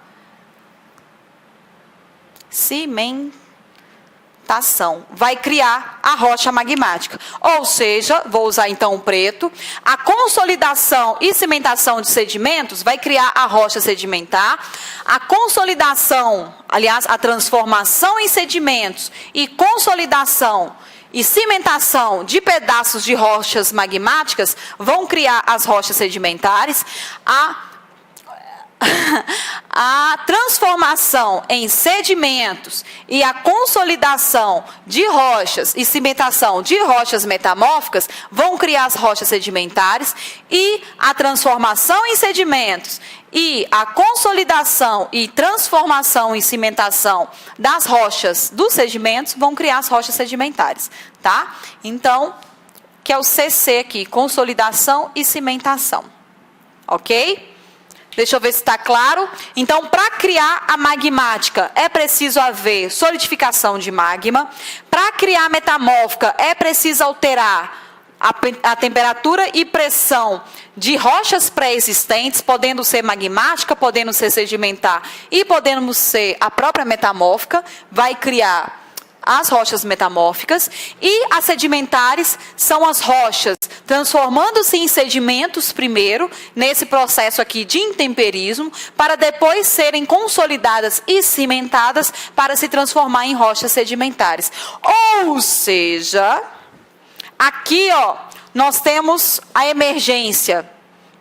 Vai criar a rocha magmática. Ou seja, vou usar então o preto, a consolidação e cimentação de sedimentos vai criar a rocha sedimentar. A consolidação, aliás, a transformação em sedimentos e consolidação e cimentação de pedaços de rochas magmáticas vão criar as rochas sedimentares. A transformação em sedimentos e a consolidação de rochas e cimentação de rochas metamórficas vão criar as rochas sedimentares, e a transformação em sedimentos e a consolidação e transformação em cimentação das rochas dos sedimentos vão criar as rochas sedimentares, tá? Então, que é o CC aqui, consolidação e cimentação. Ok? Deixa eu ver se está claro. Então, para criar a magmática, é preciso haver solidificação de magma. Para criar a metamórfica, é preciso alterar a temperatura e pressão de rochas pré-existentes, podendo ser magmática, podendo ser sedimentar e podendo ser a própria metamórfica. Vai criar as rochas metamórficas. E as sedimentares são as rochas transformando-se em sedimentos primeiro, nesse processo aqui de intemperismo, para depois serem consolidadas e cimentadas para se transformar em rochas sedimentares. Ou seja, aqui, ó, nós temos a emergência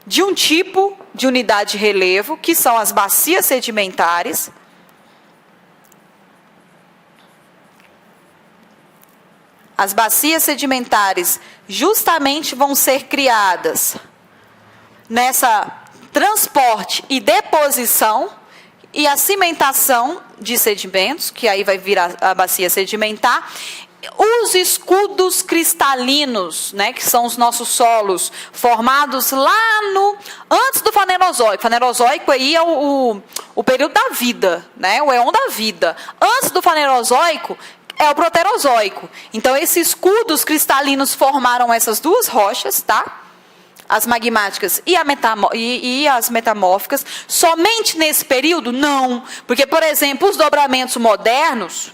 de um tipo de unidade de relevo, que são as bacias sedimentares. As bacias sedimentares justamente vão ser criadas nessa transporte e deposição e a cimentação de sedimentos, que aí vai virar a bacia sedimentar. Os escudos cristalinos, né, que são os nossos solos, formados lá antes do Fanerozoico. Fanerozoico aí é o período da vida, né, o éon da vida. Antes do Fanerozoico, é o Proterozoico. Então, esses escudos cristalinos formaram essas duas rochas, tá? As magmáticas e as metamórficas. Somente nesse período? Não. Porque, por exemplo, os dobramentos modernos,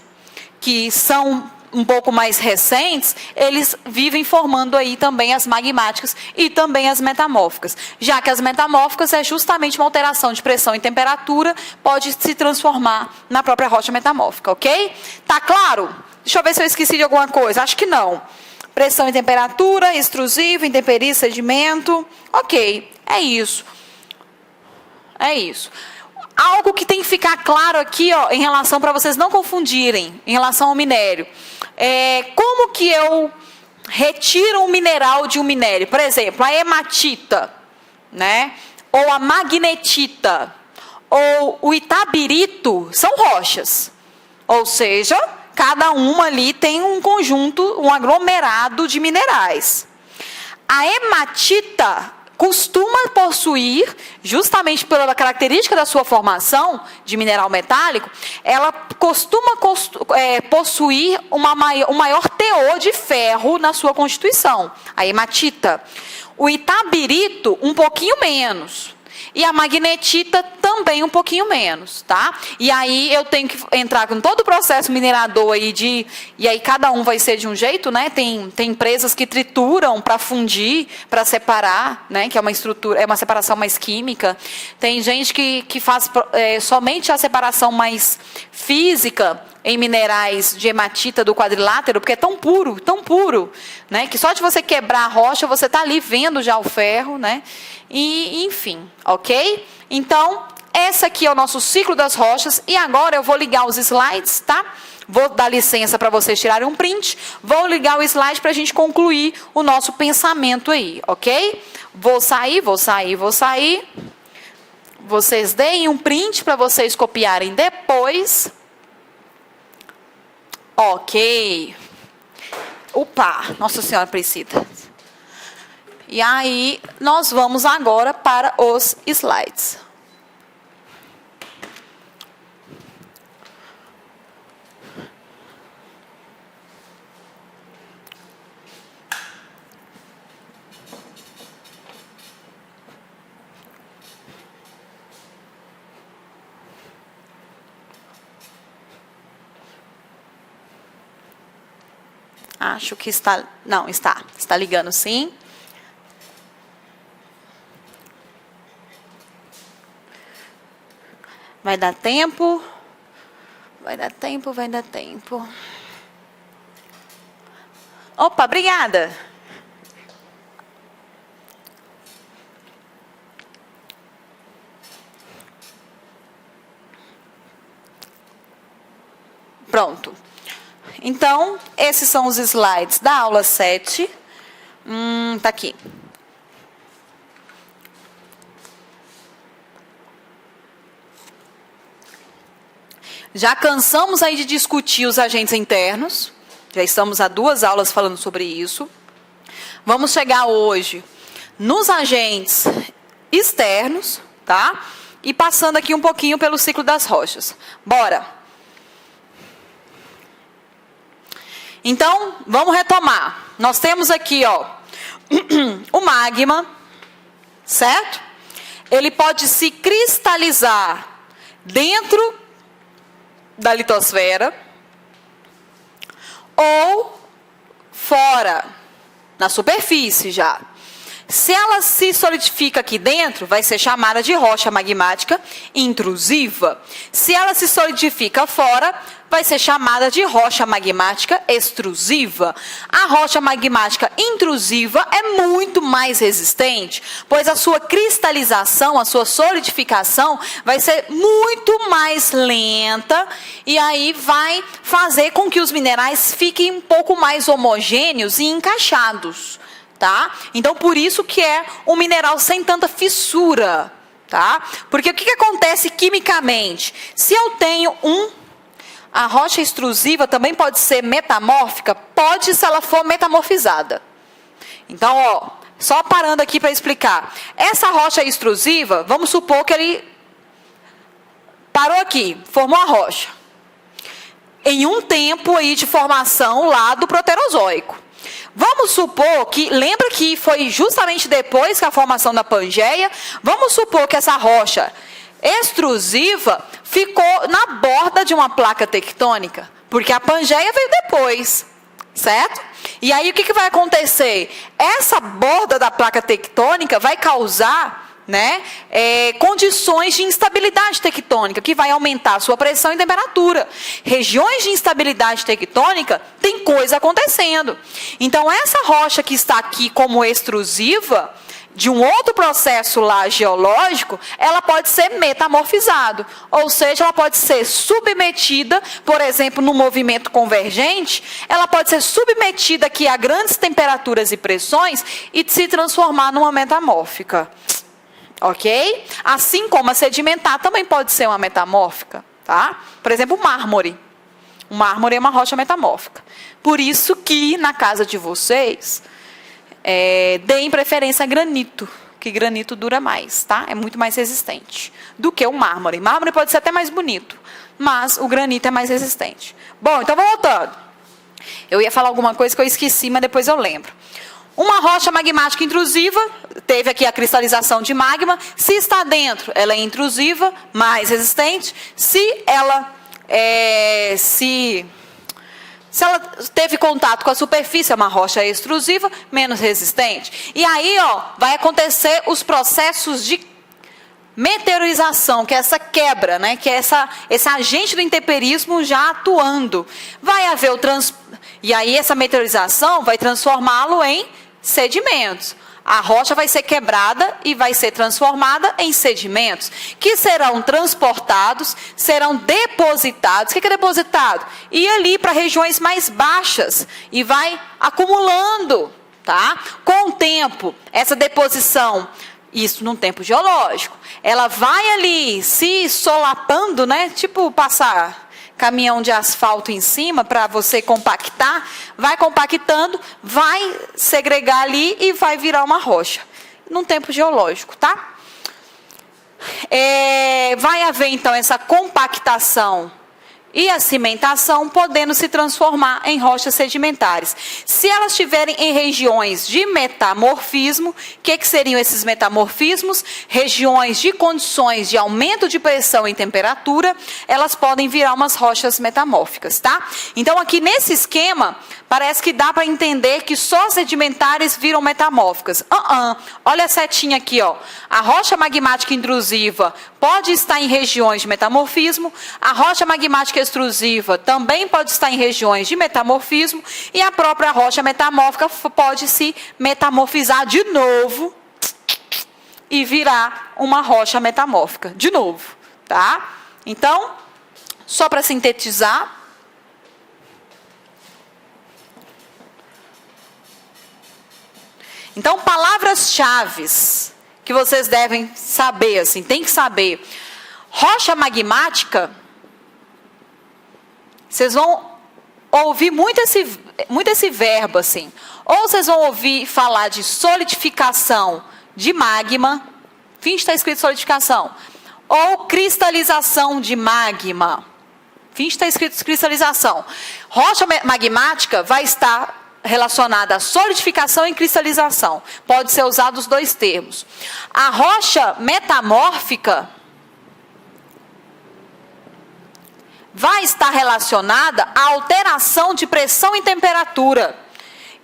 que são um pouco mais recentes, eles vivem formando aí também as magmáticas e também as metamórficas. Já que as metamórficas é justamente uma alteração de pressão e temperatura, pode se transformar na própria rocha metamórfica, ok? Tá claro? Deixa eu ver se eu esqueci de alguma coisa. Acho que não. Pressão e temperatura, extrusivo, intemperie, sedimento. Ok, é isso. É isso. Algo que tem que ficar claro aqui, ó, em relação, para vocês não confundirem, em relação ao minério. Como que eu retiro um mineral de um minério? Por exemplo, a hematita, né? Ou a magnetita, ou o itabirito, são rochas. Ou seja, cada uma ali tem um conjunto, um aglomerado de minerais. A hematita costuma possuir, justamente pela característica da sua formação de mineral metálico, ela costuma possuir um maior teor de ferro na sua constituição, a hematita. O itabirito, um pouquinho menos. E a magnetita também um pouquinho menos, tá? E aí eu tenho que entrar com todo o processo minerador aí e aí cada um vai ser de um jeito, né? Tem empresas que trituram para fundir, para separar, né? Que é uma estrutura, é uma separação mais química. Tem gente que faz somente a separação mais física em minerais de hematita do quadrilátero, porque é tão puro, né? Que só de você quebrar a rocha, você está ali vendo já o ferro, né? E, enfim, ok? Então, esse aqui é o nosso ciclo das rochas. E agora eu vou ligar os slides, tá? Vou dar licença para vocês tirarem um print. Vou ligar o slide para a gente concluir o nosso pensamento aí, ok? Vou sair. Vocês deem um print para vocês copiarem depois. Ok. Opa, Nossa Senhora Aparecida. E aí, nós vamos agora para os slides. Acho que está... Não, está. Está ligando, sim. Vai dar tempo? Vai dar tempo. Opa, obrigada. Pronto. Então, esses são os slides da aula 7. Tá aqui. Já cansamos aí de discutir os agentes internos. Já estamos há 2 aulas falando sobre isso. Vamos chegar hoje nos agentes externos, tá? E passando aqui um pouquinho pelo ciclo das rochas. Bora! Então, vamos retomar. Nós temos aqui, ó, o magma, certo? Ele pode se cristalizar dentro da litosfera ou fora, na superfície já. Se ela se solidifica aqui dentro, vai ser chamada de rocha magmática intrusiva. Se ela se solidifica fora, vai ser chamada de rocha magmática extrusiva. A rocha magmática intrusiva é muito mais resistente, pois a sua cristalização, a sua solidificação vai ser muito mais lenta e aí vai fazer com que os minerais fiquem um pouco mais homogêneos e encaixados. Tá? Então, por isso que é um mineral sem tanta fissura. Tá? Porque o que acontece quimicamente? Se eu tenho a rocha extrusiva também pode ser metamórfica? Pode, se ela for metamorfizada. Então, ó, só parando aqui para explicar. Essa rocha extrusiva, vamos supor que ele parou aqui, formou a rocha. em um tempo aí de formação lá do Proterozoico. Vamos supor que, lembra que foi justamente depois que a formação da Pangeia, vamos supor que essa rocha extrusiva ficou na borda de uma placa tectônica, porque a Pangeia veio depois, certo? E aí o que vai acontecer? Essa borda da placa tectônica vai causar, né, condições de instabilidade tectônica, que vai aumentar a sua pressão e temperatura. Regiões de instabilidade tectônica, tem coisa acontecendo. Então, essa rocha que está aqui como extrusiva, de um outro processo lá geológico, ela pode ser metamorfizada, ou seja, ela pode ser submetida, por exemplo, no movimento convergente, ela pode ser submetida aqui a grandes temperaturas e pressões e se transformar numa metamórfica. Ok? Assim como a sedimentar também pode ser uma metamórfica, tá? Por exemplo, o mármore. O mármore é uma rocha metamórfica. Por isso que na casa de vocês, deem preferência a granito, que granito dura mais, tá? É muito mais resistente do que o mármore. Mármore pode ser até mais bonito, mas o granito é mais resistente. Bom, então voltando. Eu ia falar alguma coisa que eu esqueci, mas depois eu lembro. Uma rocha magmática intrusiva, teve aqui a cristalização de magma. Se está dentro, ela é intrusiva, mais resistente. Se ela teve contato com a superfície, é uma rocha extrusiva, menos resistente. E aí, vai acontecer os processos de meteorização, que é essa quebra, né? Que é esse agente do intemperismo já atuando. Vai haver e aí essa meteorização vai transformá-lo em sedimentos. A rocha vai ser quebrada e vai ser transformada em sedimentos, que serão transportados, serão depositados. O que é depositado? Ir ali para regiões mais baixas e vai acumulando, tá? Com o tempo, essa deposição, isso num tempo geológico, ela vai ali se solapando, né? Tipo passar caminhão de asfalto em cima para você compactar, vai compactando, vai segregar ali e vai virar uma rocha, num tempo geológico, tá? Vai haver então essa compactação e a cimentação, podendo se transformar em rochas sedimentares. Se elas estiverem em regiões de metamorfismo, o que seriam esses metamorfismos? Regiões de condições de aumento de pressão e temperatura, elas podem virar umas rochas metamórficas, tá? Então, aqui nesse esquema, parece que dá para entender que só sedimentares viram metamórficas. Olha a setinha aqui, ó. A rocha magmática intrusiva pode estar em regiões de metamorfismo, a rocha magmática extrusiva também pode estar em regiões de metamorfismo, e a própria rocha metamórfica pode se metamorfizar de novo e virar uma rocha metamórfica de novo, tá? Então, só para sintetizar, então, palavras-chave que vocês devem saber, assim, tem que saber. Rocha magmática, vocês vão ouvir muito esse verbo, assim. Ou vocês vão ouvir falar de solidificação de magma, fim está escrito solidificação, ou cristalização de magma, fim está escrito cristalização. Rocha magmática vai estar relacionada à solidificação e cristalização. Pode ser usado os dois termos. A rocha metamórfica vai estar relacionada à alteração de pressão e temperatura.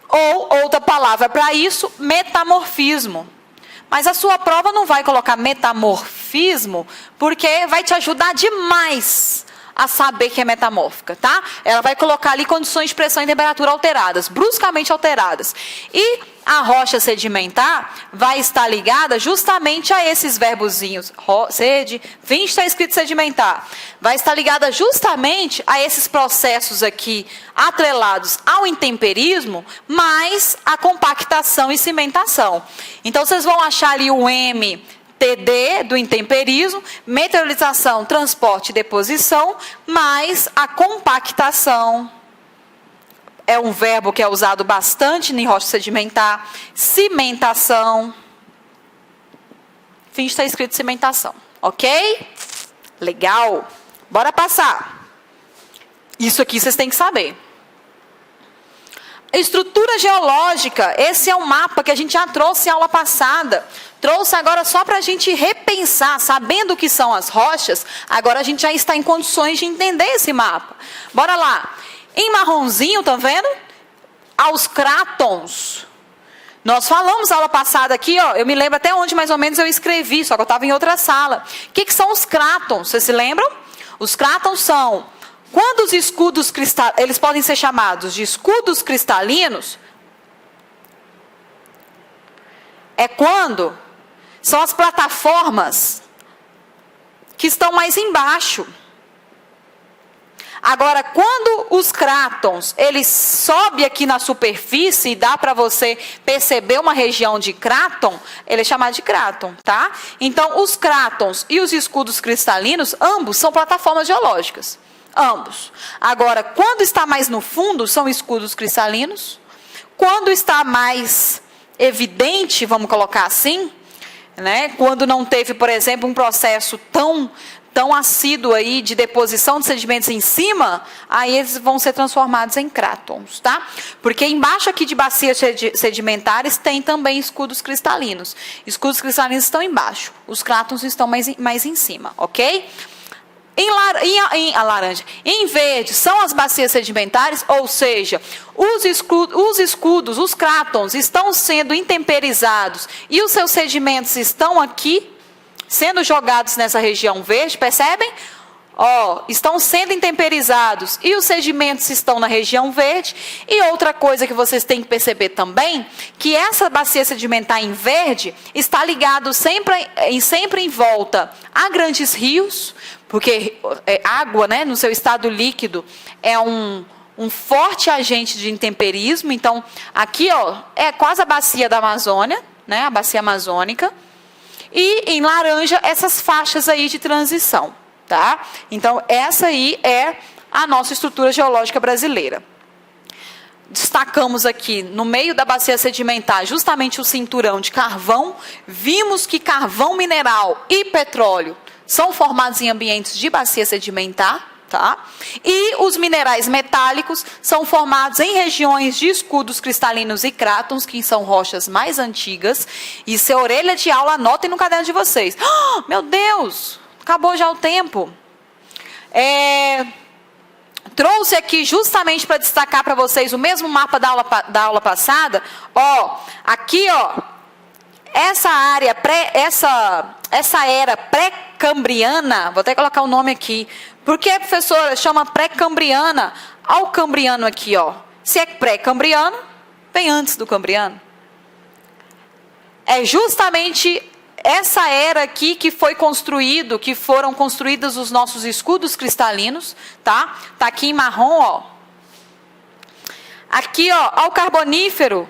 Ou, outra palavra para isso, metamorfismo. Mas a sua prova não vai colocar metamorfismo, porque vai te ajudar demais a saber que é metamórfica, tá? Ela vai colocar ali condições de pressão e temperatura alteradas, bruscamente alteradas. E a rocha sedimentar vai estar ligada justamente a esses verbozinhos. Vim está escrito sedimentar. Vai estar ligada justamente a esses processos aqui atrelados ao intemperismo, mais a compactação e cimentação. Então, vocês vão achar ali o MTD do intemperismo, meteorização, transporte e deposição, mais a compactação. É um verbo que é usado bastante em rocha sedimentar. Cimentação. Fim está escrito cimentação. Ok? Legal. Bora passar. Isso aqui vocês têm que saber. Estrutura geológica, esse é um mapa que a gente já trouxe em aula passada. Trouxe agora só para a gente repensar, sabendo o que são as rochas, agora a gente já está em condições de entender esse mapa. Bora lá. Em marronzinho, tá vendo? Aos crátons. Nós falamos na aula passada aqui, ó, eu me lembro até onde mais ou menos eu escrevi, só que eu estava em outra sala. O que são os crátons? Vocês se lembram? Os crátons são... Quando os escudos cristalinos, eles podem ser chamados de escudos cristalinos, é quando são as plataformas que estão mais embaixo. Agora, quando os crátons, ele sobe aqui na superfície e dá para você perceber uma região de cráton, ele é chamado de cráton, tá? Então, os crátons e os escudos cristalinos, ambos são plataformas geológicas. Ambos. Agora, quando está mais no fundo, são escudos cristalinos. Quando está mais evidente, vamos colocar assim, né? Quando não teve, por exemplo, um processo tão assíduo aí de deposição de sedimentos em cima, aí eles vão ser transformados em crátons, tá? Porque embaixo aqui de bacias sedimentares tem também escudos cristalinos. Escudos cristalinos estão embaixo, os crátons estão mais em cima, ok? Em verde são as bacias sedimentares, ou seja, os escudos, os crátons estão sendo intemperizados e os seus sedimentos estão aqui, sendo jogados nessa região verde, percebem? Ó, estão sendo intemperizados e os sedimentos estão na região verde. E outra coisa que vocês têm que perceber também, que essa bacia sedimentar em verde está ligado sempre em volta a grandes rios, porque água, né, no seu estado líquido, é um forte agente de intemperismo. Então, aqui, ó, é quase a bacia da Amazônia, né, a bacia amazônica. E em laranja, essas faixas aí de transição, tá? Então, essa aí é a nossa estrutura geológica brasileira. Destacamos aqui, no meio da bacia sedimentar, justamente o cinturão de carvão. Vimos que carvão mineral e petróleo são formados em ambientes de bacia sedimentar, tá? E os minerais metálicos são formados em regiões de escudos cristalinos e crátons, que são rochas mais antigas. Isso é orelha de aula, anotem no caderno de vocês. Oh, meu Deus, acabou já o tempo. Trouxe aqui justamente para destacar para vocês o mesmo mapa da aula passada. Ó, aqui, ó, essa área, essa era pré-cambriana, vou até colocar o nome aqui. Por que, professora, chama pré-cambriana? Olha o cambriano aqui, ó. Se é pré-cambriano, vem antes do cambriano. É justamente essa era aqui que foi construído, que foram construídos os nossos escudos cristalinos, tá? Tá aqui em marrom, ó. Aqui, ó, ao carbonífero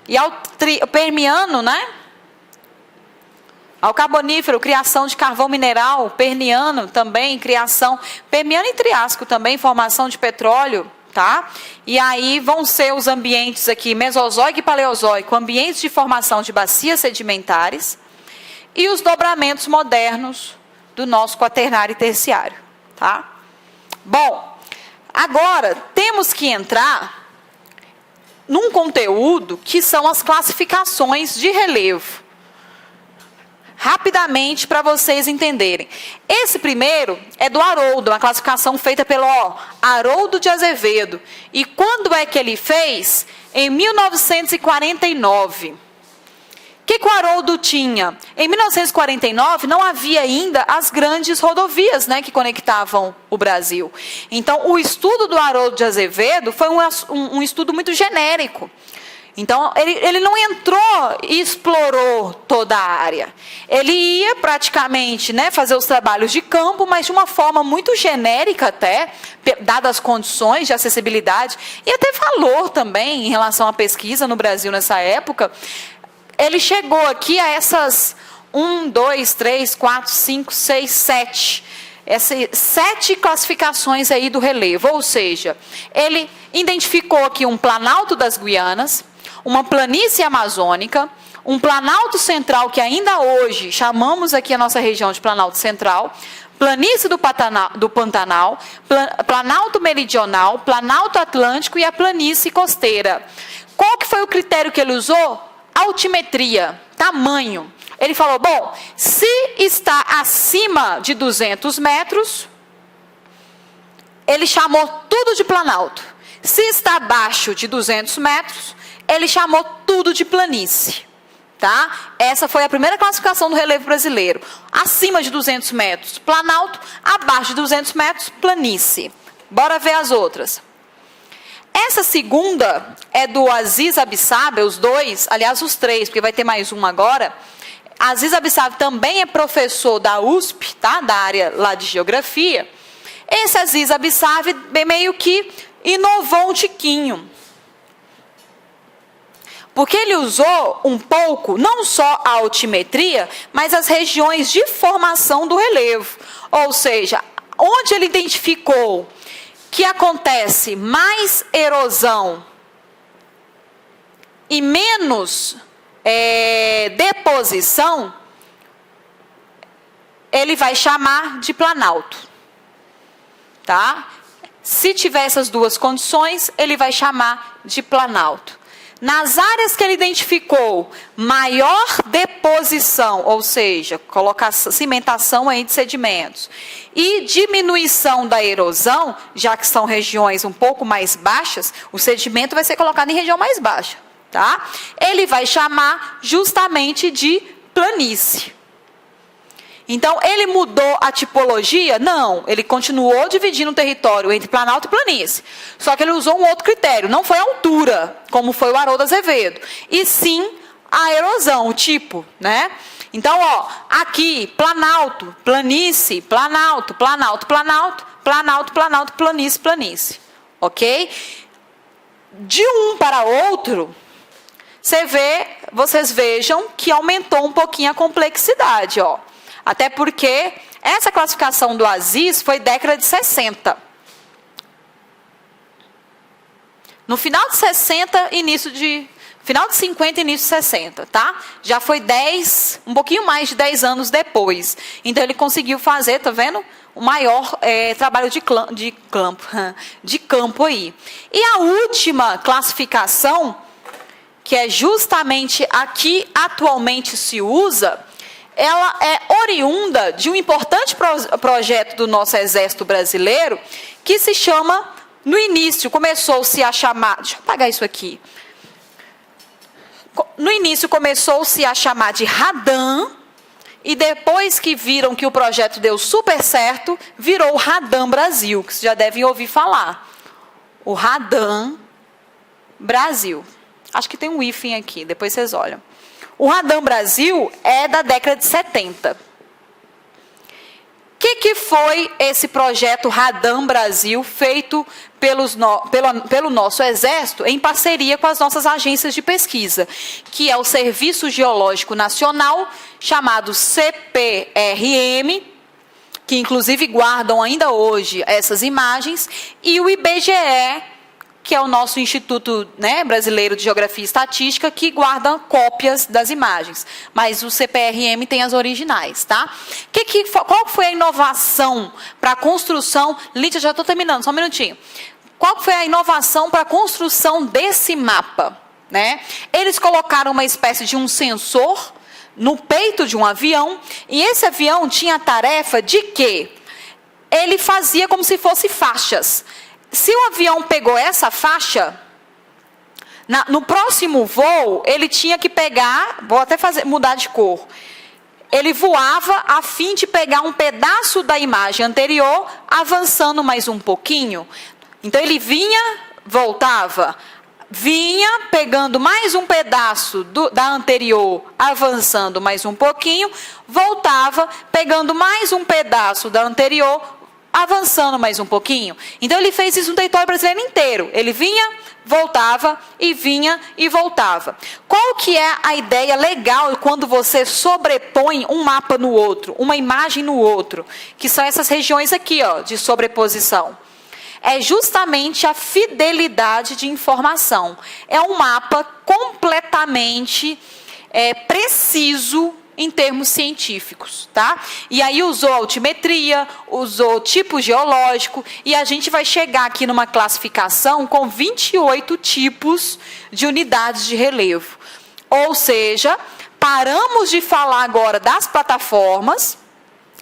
e ao permiano, né? Ao carbonífero, criação de carvão mineral, permiano também, criação, permiano e triássico também, formação de petróleo, tá? E aí vão ser os ambientes aqui, mesozoico e paleozoico, ambientes de formação de bacias sedimentares e os dobramentos modernos do nosso quaternário e terciário, tá? Bom, agora temos que entrar num conteúdo que são as classificações de relevo. Rapidamente, para vocês entenderem. Esse primeiro é do Haroldo, uma classificação feita pelo Haroldo de Azevedo. E quando é que ele fez? Em 1949. O que o Haroldo tinha? Em 1949, não havia ainda as grandes rodovias, né, que conectavam o Brasil. Então, o estudo do Haroldo de Azevedo foi um estudo muito genérico. Então, ele não entrou e explorou toda a área. Ele ia praticamente, né, fazer os trabalhos de campo, mas de uma forma muito genérica até, dadas as condições de acessibilidade e até valor também em relação à pesquisa no Brasil nessa época. Ele chegou aqui a essas 1, 2, 3, 4, 5, 6, 7... Essas 7 classificações aí do relevo. Ou seja, ele identificou aqui um planalto das Guianas, uma planície amazônica, um Planalto Central, que ainda hoje chamamos aqui a nossa região de Planalto Central, Planície do Pantanal, Planalto Meridional, Planalto Atlântico e a Planície Costeira. Qual que foi o critério que ele usou? Altimetria, tamanho. Ele falou, bom, se está acima de 200 metros, ele chamou tudo de planalto. Se está abaixo de 200 metros, ele chamou tudo de planície. Tá? Essa foi a primeira classificação do relevo brasileiro. Acima de 200 metros, planalto. Abaixo de 200 metros, planície. Bora ver as outras. Essa segunda é do Aziz Abissab, os dois, aliás, os três, porque vai ter mais um agora. Aziz Abissab também é professor da USP, tá? Da área lá de geografia. Esse Aziz Abissab meio que inovou um tiquinho. Porque ele usou um pouco, não só a altimetria, mas as regiões de formação do relevo. Ou seja, onde ele identificou que acontece mais erosão e menos deposição, ele vai chamar de planalto. Tá? Se tiver essas duas condições, ele vai chamar de planalto. Nas áreas que ele identificou maior deposição, ou seja, cimentação aí de sedimentos, e diminuição da erosão, já que são regiões um pouco mais baixas, o sedimento vai ser colocado em região mais baixa, tá? Ele vai chamar justamente de planície. Então, ele mudou a tipologia? Não, ele continuou dividindo o território entre planalto e planície. Só que ele usou um outro critério, não foi a altura, como foi o Haroldo Azevedo, e sim a erosão, o tipo, né? Então, ó, aqui, planalto, planície, planalto, planalto, planalto, planalto, planalto, planície, planície. Ok? De um para outro, vocês vejam que aumentou um pouquinho a complexidade, ó. Até porque essa classificação do Aziz foi década de 60. No final de 60, final de 50, início de 60, tá? Já foi um pouquinho mais de 10 anos depois. Então ele conseguiu fazer, tá vendo? O maior trabalho de campo aí. E a última classificação, que é justamente a que atualmente se usa, ela é oriunda de um importante projeto do nosso Exército Brasileiro, que se chama, no início, começou-se a chamar... Deixa eu apagar isso aqui. No início, começou-se a chamar de Radam, e depois que viram que o projeto deu super certo, virou o Radam Brasil, que vocês já devem ouvir falar. O Radam Brasil. Acho que tem um hífen aqui, depois vocês olham. O Radam Brasil é da década de 70. O que foi esse projeto Radam Brasil feito pelo nosso Exército em parceria com as nossas agências de pesquisa, que é o Serviço Geológico Nacional, chamado CPRM, que inclusive guardam ainda hoje essas imagens, e o IBGE, que é o nosso Instituto, né, Brasileiro de Geografia e Estatística, que guarda cópias das imagens. Mas o CPRM tem as originais, tá? Qual foi a inovação para a construção... Lídia, já estou terminando, só um minutinho. Qual foi a inovação para a construção desse mapa? Né? Eles colocaram uma espécie de um sensor no peito de um avião, e esse avião tinha a tarefa de que ele fazia como se fosse faixas. Se o avião pegou essa faixa, no próximo voo, ele tinha que pegar, vou até mudar de cor, ele voava a fim de pegar um pedaço da imagem anterior, avançando mais um pouquinho. Então, ele vinha, voltava, vinha, pegando mais um pedaço da anterior, avançando mais um pouquinho, voltava, pegando mais um pedaço da anterior, avançando mais um pouquinho. Então, ele fez isso no território brasileiro inteiro. Ele vinha, voltava, e vinha e voltava. Qual que é a ideia legal quando você sobrepõe um mapa no outro, uma imagem no outro? Que são essas regiões aqui, ó, de sobreposição. É justamente a fidelidade de informação. É um mapa completamente preciso em termos científicos, tá? E aí usou altimetria, usou tipo geológico, e a gente vai chegar aqui numa classificação com 28 tipos de unidades de relevo. Ou seja, paramos de falar agora das plataformas,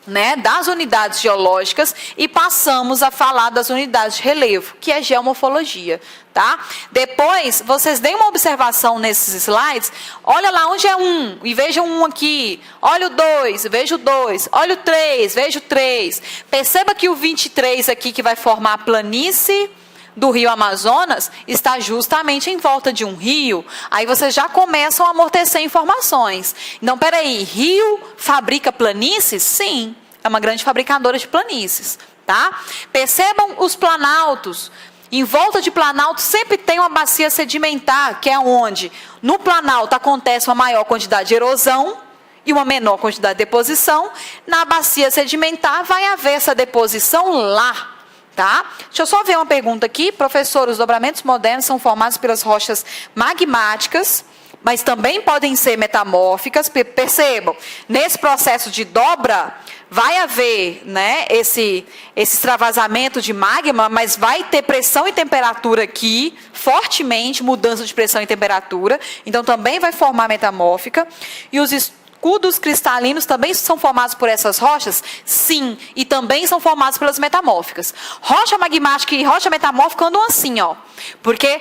né, das unidades geológicas, e passamos a falar das unidades de relevo, que é geomorfologia, tá? Depois, vocês deem uma observação nesses slides, olha lá onde é 1, e vejam 1 aqui, olha o 2, veja o 2, olha o 3, veja o 3, perceba que o 23 aqui, que vai formar a planície do rio Amazonas, está justamente em volta de um rio. Aí vocês já começam a amortecer informações. Então, peraí, rio fabrica planícies? Sim, é uma grande fabricadora de planícies, tá? Percebam os planaltos. Em volta de planalto sempre tem uma bacia sedimentar, que é onde no planalto acontece uma maior quantidade de erosão e uma menor quantidade de deposição. Na bacia sedimentar vai haver essa deposição lá. Tá? Deixa eu só ver uma pergunta aqui. Professor, os dobramentos modernos são formados pelas rochas magmáticas, mas também podem ser metamórficas. Percebam, nesse processo de dobra, vai haver, né, esse extravasamento de magma, mas vai ter pressão e temperatura aqui, fortemente, mudança de pressão e temperatura. Então, também vai formar metamórfica. E os escudos cristalinos também são formados por essas rochas? Sim, e também são formados pelas metamórficas. Rocha magmática e rocha metamórfica andam assim, ó. Porque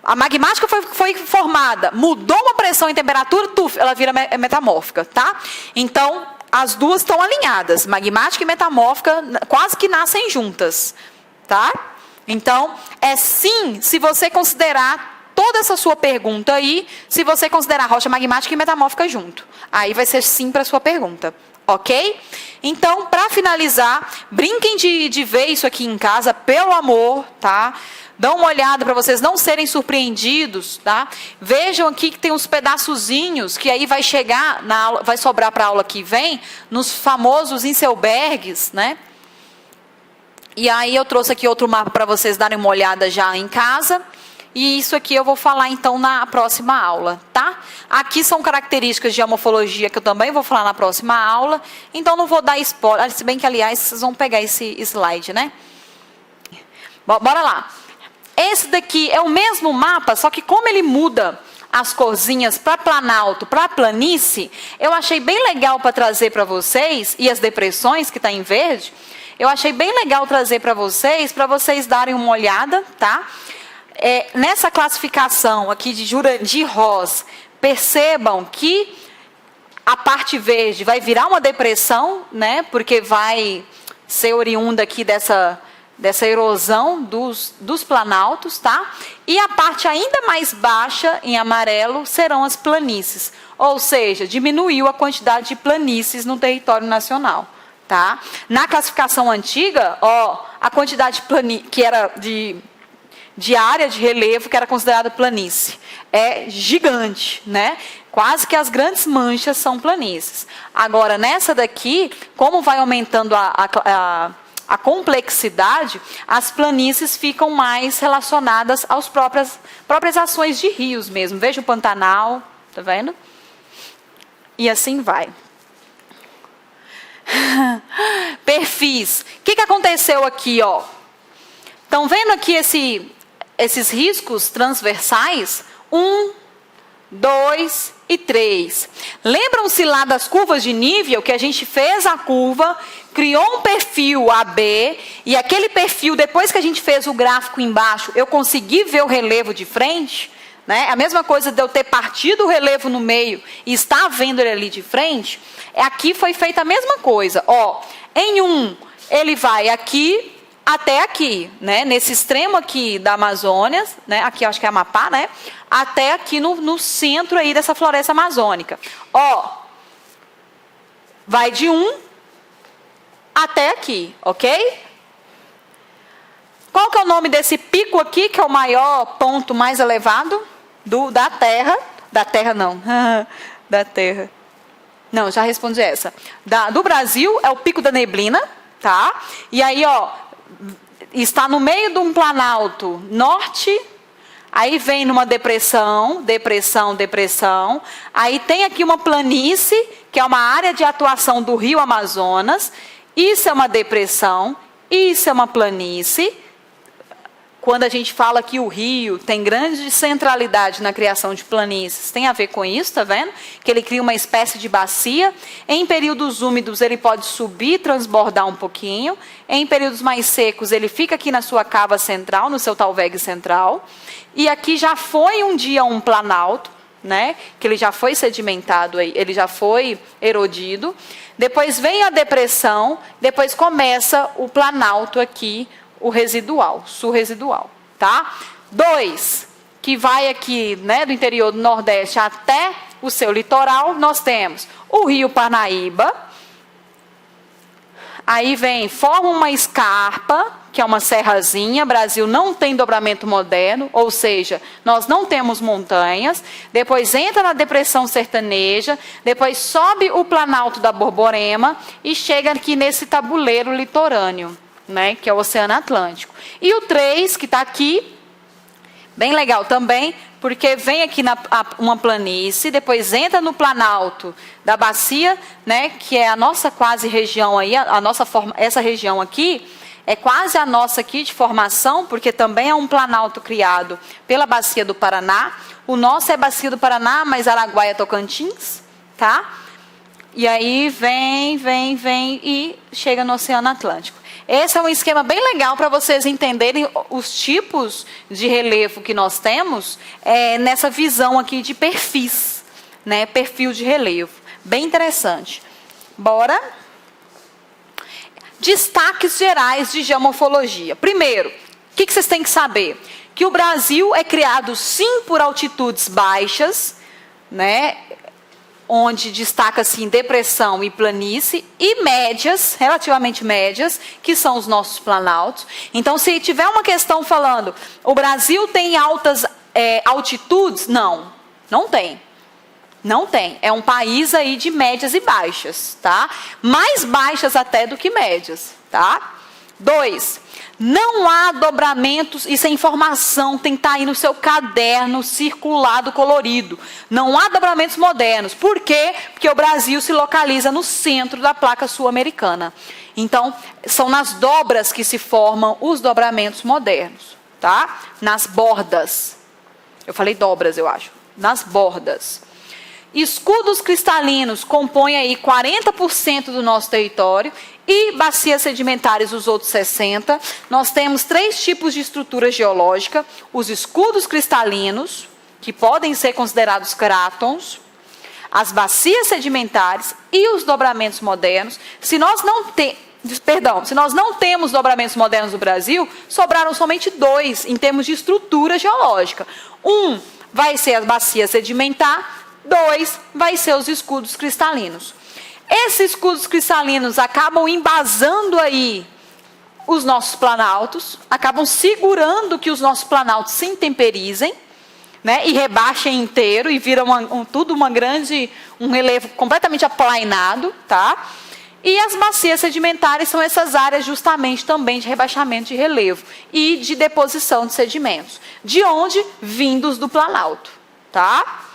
a magmática foi formada, mudou uma pressão e temperatura, ela vira metamórfica, tá? Então, as duas estão alinhadas. Magmática e metamórfica quase que nascem juntas, tá? Então, é sim, se você considerar toda essa sua pergunta aí, se você considerar rocha magmática e metamórfica junto. Aí vai ser sim para a sua pergunta, ok? Então, para finalizar, brinquem de ver isso aqui em casa, pelo amor, tá? Dão uma olhada para vocês não serem surpreendidos, tá? Vejam aqui que tem uns pedaçozinhos que aí vai chegar, na aula, vai sobrar para a aula que vem, nos famosos Inselbergs, né? E aí eu trouxe aqui outro mapa para vocês darem uma olhada já em casa. E isso aqui eu vou falar, então, na próxima aula, tá? Aqui são características de geomorfologia que eu também vou falar na próxima aula. Então, não vou dar spoiler, se bem que, aliás, vocês vão pegar esse slide, né? Bora lá. Esse daqui é o mesmo mapa, só que como ele muda as corzinhas para planalto, para planície, eu achei bem legal para trazer para vocês, e as depressões que está em verde, eu achei bem legal trazer para vocês darem uma olhada, tá? Nessa classificação aqui de Jurandir Ross, percebam que a parte verde vai virar uma depressão, né? Porque vai ser oriunda aqui dessa erosão dos planaltos, tá? E a parte ainda mais baixa, em amarelo, serão as planícies. Ou seja, diminuiu a quantidade de planícies no território nacional, tá? Na classificação antiga, ó, a quantidade que era de área de relevo que era considerada planície é gigante, né? Quase que as grandes manchas são planícies. Agora, nessa daqui, como vai aumentando a complexidade, as planícies ficam mais relacionadas às próprias ações de rios mesmo. Veja o Pantanal, tá vendo? E assim vai. Perfis. O que aconteceu aqui, ó? Estão vendo aqui esses riscos transversais? 1, 2 e 3. Lembram-se lá das curvas de nível, que a gente fez a curva, criou um perfil AB, e aquele perfil, depois que a gente fez o gráfico embaixo, eu consegui ver o relevo de frente, né? A mesma coisa de eu ter partido o relevo no meio e estar vendo ele ali de frente. Aqui foi feita a mesma coisa. Ó, em 1, ele vai aqui até aqui, né? Nesse extremo aqui da Amazônia, né? Aqui eu acho que é Amapá, né? Até aqui no centro aí dessa floresta amazônica. Ó, vai de 1 até aqui, ok? Qual que é o nome desse pico aqui, que é o maior ponto mais elevado da Terra? Da Terra não, da Terra. Não, já respondi essa. Do Brasil é o Pico da Neblina, tá? E aí, ó, está no meio de um planalto norte, Aí vem numa depressão, depressão, depressão. Aí tem aqui uma planície, que é uma área de atuação do Rio Amazonas. Isso é uma depressão, isso é uma planície. Quando a gente fala que o rio tem grande centralidade na criação de planícies, tem a ver com isso, tá vendo? Que ele cria uma espécie de bacia. Em períodos úmidos ele pode subir, transbordar um pouquinho. Em períodos mais secos ele fica aqui na sua cava central, no seu talveg central. E aqui já foi um dia um planalto, né? Que ele já foi sedimentado, ele já foi erodido. Depois vem a depressão, depois começa o planalto aqui, o residual, sul-residual, tá? 2, que vai aqui, né, do interior do Nordeste até o seu litoral, nós temos o Rio Parnaíba. Aí vem, forma uma escarpa, que é uma serrazinha. Brasil não tem dobramento moderno, ou seja, nós não temos montanhas. Depois entra na depressão sertaneja, depois sobe o Planalto da Borborema e chega aqui nesse tabuleiro litorâneo, né, que é o Oceano Atlântico. E o 3, que está aqui, bem legal também, porque vem aqui uma planície, depois entra no Planalto da Bacia, né, que é a nossa quase região aí, essa região aqui é quase a nossa aqui de formação, porque também é um planalto criado pela Bacia do Paraná. O nosso é Bacia do Paraná, mas Araguaia Tocantins, tá? E aí vem e chega no Oceano Atlântico. Esse é um esquema bem legal para vocês entenderem os tipos de relevo que nós temos nessa visão aqui de perfis, né? Perfil de relevo. Bem interessante. Bora? Destaques gerais de geomorfologia. Primeiro, o que vocês têm que saber? Que o Brasil é criado sim por altitudes baixas, né? Onde destaca assim depressão e planície, e médias, relativamente médias, que são os nossos planaltos. Então, se tiver uma questão falando, o Brasil tem altas altitudes? Não, não tem. Não tem. É um país aí de médias e baixas, tá? Mais baixas até do que médias, tá? 2, não há dobramentos, isso é informação, tem que estar aí no seu caderno circulado, colorido. Não há dobramentos modernos. Por quê? Porque o Brasil se localiza no centro da placa sul-americana. Então, são nas dobras que se formam os dobramentos modernos, tá? Nas bordas. Eu falei dobras, eu acho. Nas bordas. Escudos cristalinos compõem aí 40% do nosso território e bacias sedimentares os outros 60%. Nós temos 3 tipos de estrutura geológica: os escudos cristalinos, que podem ser considerados crátons, as bacias sedimentares e os dobramentos modernos. Se nós não temos dobramentos modernos no Brasil, sobraram somente 2 em termos de estrutura geológica. Um vai ser a bacia sedimentar, 2 vai ser os escudos cristalinos. Esses escudos cristalinos acabam embasando aí os nossos planaltos, acabam segurando que os nossos planaltos se intemperizem, né, e rebaixem inteiro e viram um relevo completamente aplainado, tá? E as bacias sedimentares são essas áreas justamente também de rebaixamento de relevo e de deposição de sedimentos. De onde? Vindos do planalto, tá?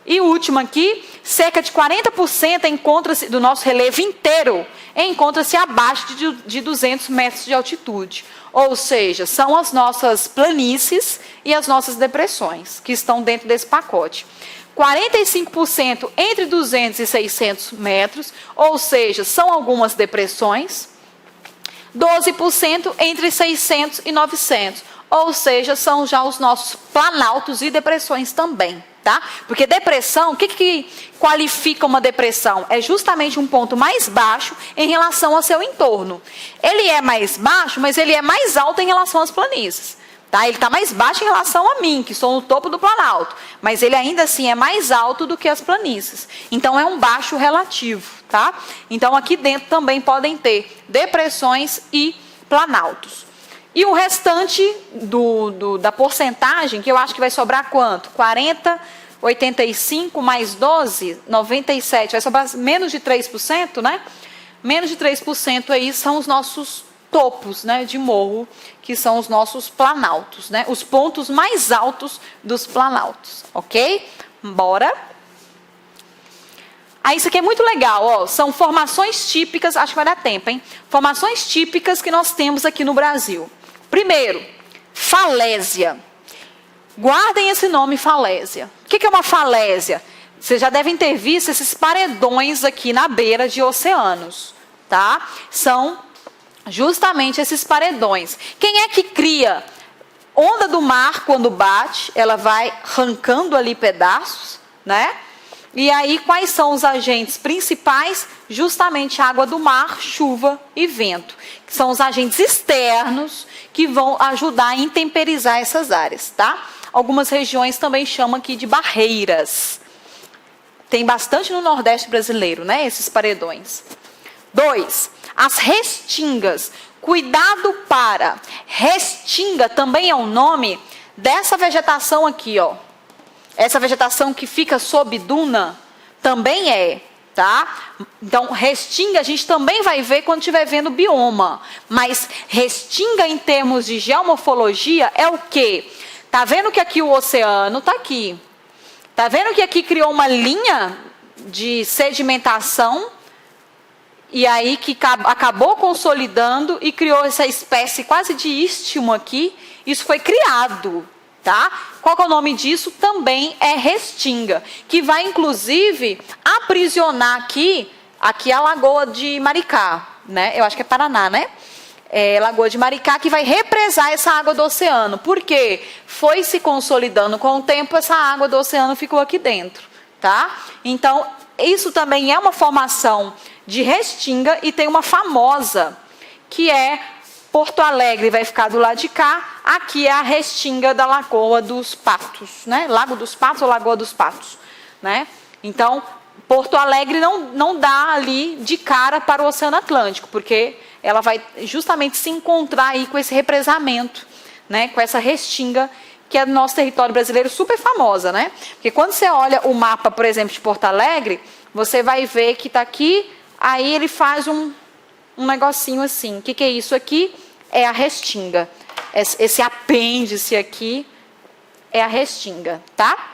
E o último aqui, cerca de 40% encontra-se do nosso relevo inteiro, encontra-se abaixo de 200 metros de altitude. Ou seja, são as nossas planícies e as nossas depressões, que estão dentro desse pacote. 45% entre 200 e 600 metros, ou seja, são algumas depressões. 12% entre 600 e 900, ou seja, são já os nossos planaltos e depressões também. Tá? Porque depressão, o que qualifica uma depressão? É justamente um ponto mais baixo em relação ao seu entorno. Ele é mais baixo, mas ele é mais alto em relação às planícies. Tá? Ele está mais baixo em relação a mim, que estou no topo do planalto. Mas ele ainda assim é mais alto do que as planícies. Então é um baixo relativo. Tá? Então aqui dentro também podem ter depressões e planaltos. E o restante da porcentagem, que eu acho que vai sobrar quanto? 40, 85 mais 12, 97. Vai sobrar menos de 3%, né? Menos de 3% aí são os nossos topos, né, de morro, que são os nossos planaltos, né, os pontos mais altos dos planaltos, ok? Bora. Aí isso aqui é muito legal, ó, são formações típicas, acho que vai dar tempo, hein? Formações típicas que nós temos aqui no Brasil. Primeiro, falésia. Guardem esse nome, falésia. O que é uma falésia? Vocês já devem ter visto esses paredões aqui na beira de oceanos, tá? São justamente esses paredões. Quem é que cria? Onda do mar, quando bate, ela vai arrancando ali pedaços, né? E aí, quais são os agentes principais? Justamente água do mar, chuva e vento. Que são os agentes externos que vão ajudar a intemperizar essas áreas, tá? Algumas regiões também chamam aqui de barreiras. Tem bastante no Nordeste brasileiro, né? Esses paredões. 2. As restingas. Cuidado para. Restinga também é o nome dessa vegetação aqui, ó. Essa vegetação que fica sob duna também é, tá? Então, restinga a gente também vai ver quando estiver vendo bioma. Mas restinga em termos de geomorfologia é o quê? Tá vendo que aqui o oceano tá aqui? Tá vendo que aqui criou uma linha de sedimentação? E aí que acabou consolidando e criou essa espécie quase de istmo aqui. Isso foi criado. Tá? Qual que é o nome disso? Também é restinga, que vai inclusive aprisionar aqui a Lagoa de Maricá, né? Eu acho que é Paraná, né? Lagoa de Maricá, que vai represar essa água do oceano. Por quê? Foi se consolidando com o tempo, essa água do oceano ficou aqui dentro, tá? Então, isso também é uma formação de restinga e tem uma famosa, que é Porto Alegre vai ficar do lado de cá, aqui é a restinga da Lagoa dos Patos, né? Lago dos Patos ou Lagoa dos Patos, né? Então, Porto Alegre não dá ali de cara para o Oceano Atlântico, porque ela vai justamente se encontrar aí com esse represamento, né? Com essa restinga que é do nosso território brasileiro super famosa, né? Porque quando você olha o mapa, por exemplo, de Porto Alegre, você vai ver que está aqui, aí ele faz um negocinho assim. O que é isso aqui? É a restinga. Esse apêndice aqui é a restinga, tá?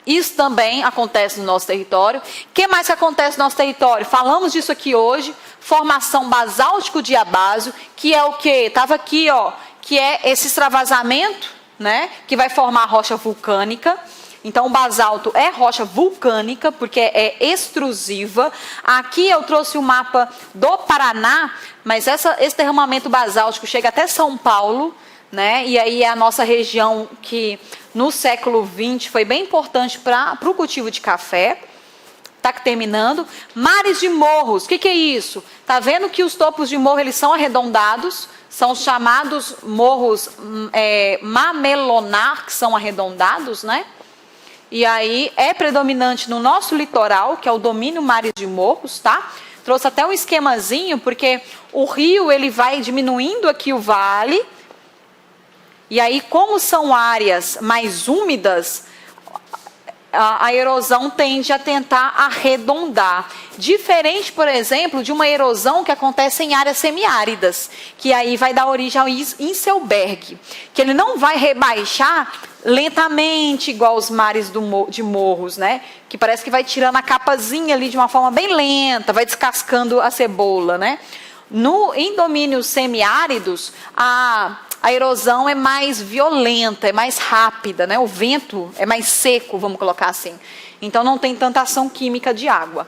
Isso também acontece no nosso território. O que mais que acontece no nosso território? Falamos disso aqui hoje. Formação basáltico-diabásio, que é o quê? Estava aqui, ó, que é esse extravasamento, né? Que vai formar rocha vulcânica. Então, o basalto é rocha vulcânica, porque é extrusiva. Aqui eu trouxe o mapa do Paraná, mas esse derramamento basáltico chega até São Paulo, né? E aí é a nossa região que no século XX foi bem importante para o cultivo de café. Está terminando. Mares de morros, o que é isso? Está vendo que os topos de morro eles são arredondados, são os chamados morros mamelonar, que são arredondados, né? E aí é predominante no nosso litoral, que é o domínio mares de morros, tá? Trouxe até um esquemazinho, porque o rio ele vai diminuindo aqui o vale. E aí, como são áreas mais úmidas, a erosão tende a tentar arredondar. Diferente, por exemplo, de uma erosão que acontece em áreas semiáridas, que aí vai dar origem ao Inselberg, que ele não vai rebaixar lentamente, igual os mares de morros, né? Que parece que vai tirando a capazinha ali de uma forma bem lenta, vai descascando a cebola, né? Em domínios semiáridos, a erosão é mais violenta, é mais rápida, né? O vento é mais seco, vamos colocar assim. Então, não tem tanta ação química de água.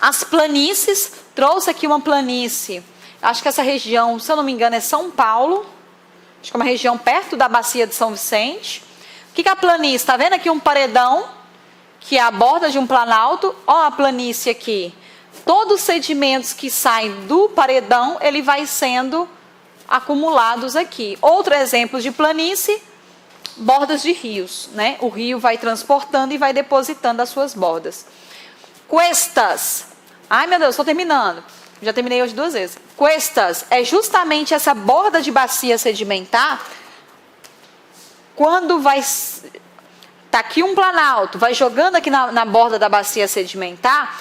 As planícies, trouxe aqui uma planície. Acho que essa região, se eu não me engano, é São Paulo. Acho que é uma região perto da bacia de São Vicente. O que é a planície? Está vendo aqui um paredão, que é a borda de um planalto? Olha a planície aqui. Todos os sedimentos que saem do paredão, ele vai sendo acumulados aqui. Outro exemplo de planície, bordas de rios, né? O rio vai transportando e vai depositando as suas bordas. Cuestas. Ai, meu Deus, estou terminando. Já terminei hoje 2 vezes. Cuestas é justamente essa borda de bacia sedimentar. Quando vai... Está aqui um planalto, vai jogando aqui na borda da bacia sedimentar.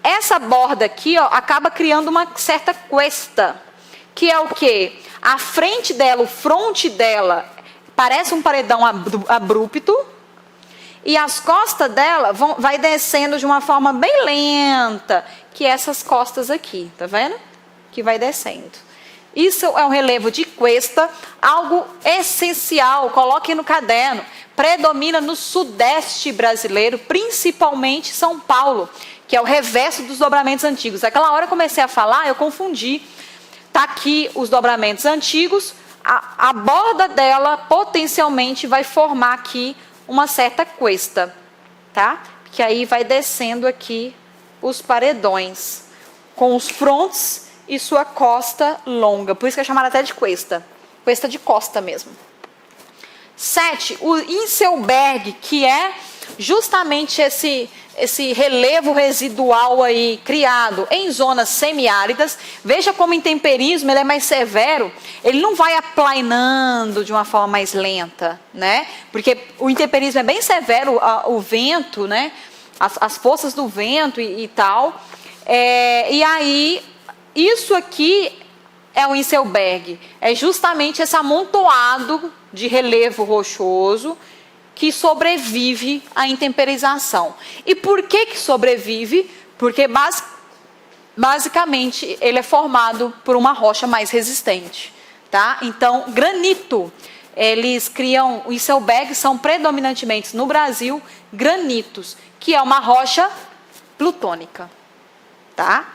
essa borda aqui, ó, acaba criando uma certa cuesta, que é o quê? A frente dela, o fronte dela, parece um paredão abrupto, e as costas dela vai descendo de uma forma bem lenta, que é essas costas aqui, tá vendo? Que vai descendo. Isso é um relevo de cuesta, algo essencial, coloque no caderno. Predomina no sudeste brasileiro, principalmente São Paulo, que é o reverso dos dobramentos antigos. Aquela hora eu comecei a falar, eu confundi. Tá aqui os dobramentos antigos, a borda dela potencialmente vai formar aqui uma certa cuesta, tá? Que aí vai descendo aqui os paredões, com os frontes e sua costa longa. Por isso que é chamada até de cuesta. Cuesta de costa mesmo. 7. O Inselberg, que é justamente esse relevo residual aí criado em zonas semiáridas. Veja como o intemperismo ele é mais severo, ele não vai aplainando de uma forma mais lenta, né? Porque o intemperismo é bem severo, o vento, né? As forças do vento e tal. E aí, isso aqui é o Inselberg, é justamente esse amontoado de relevo rochoso que sobrevive à intemperização. E por que sobrevive? Porque basicamente ele é formado por uma rocha mais resistente, tá? Então, granito, eles criam, o Inselberg são predominantemente no Brasil granitos, que é uma rocha plutônica, tá?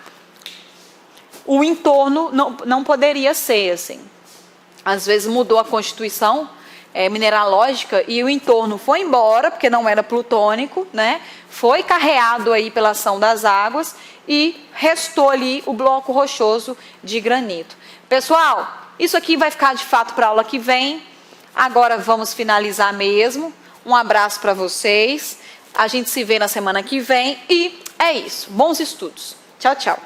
O entorno não poderia ser assim. Às vezes mudou a constituição mineralógica e o entorno foi embora, porque não era plutônico, né? Foi carreado aí pela ação das águas e restou ali o bloco rochoso de granito. Pessoal, isso aqui vai ficar de fato para a aula que vem. Agora vamos finalizar mesmo. Um abraço para vocês. A gente se vê na semana que vem e é isso. Bons estudos. Tchau, tchau.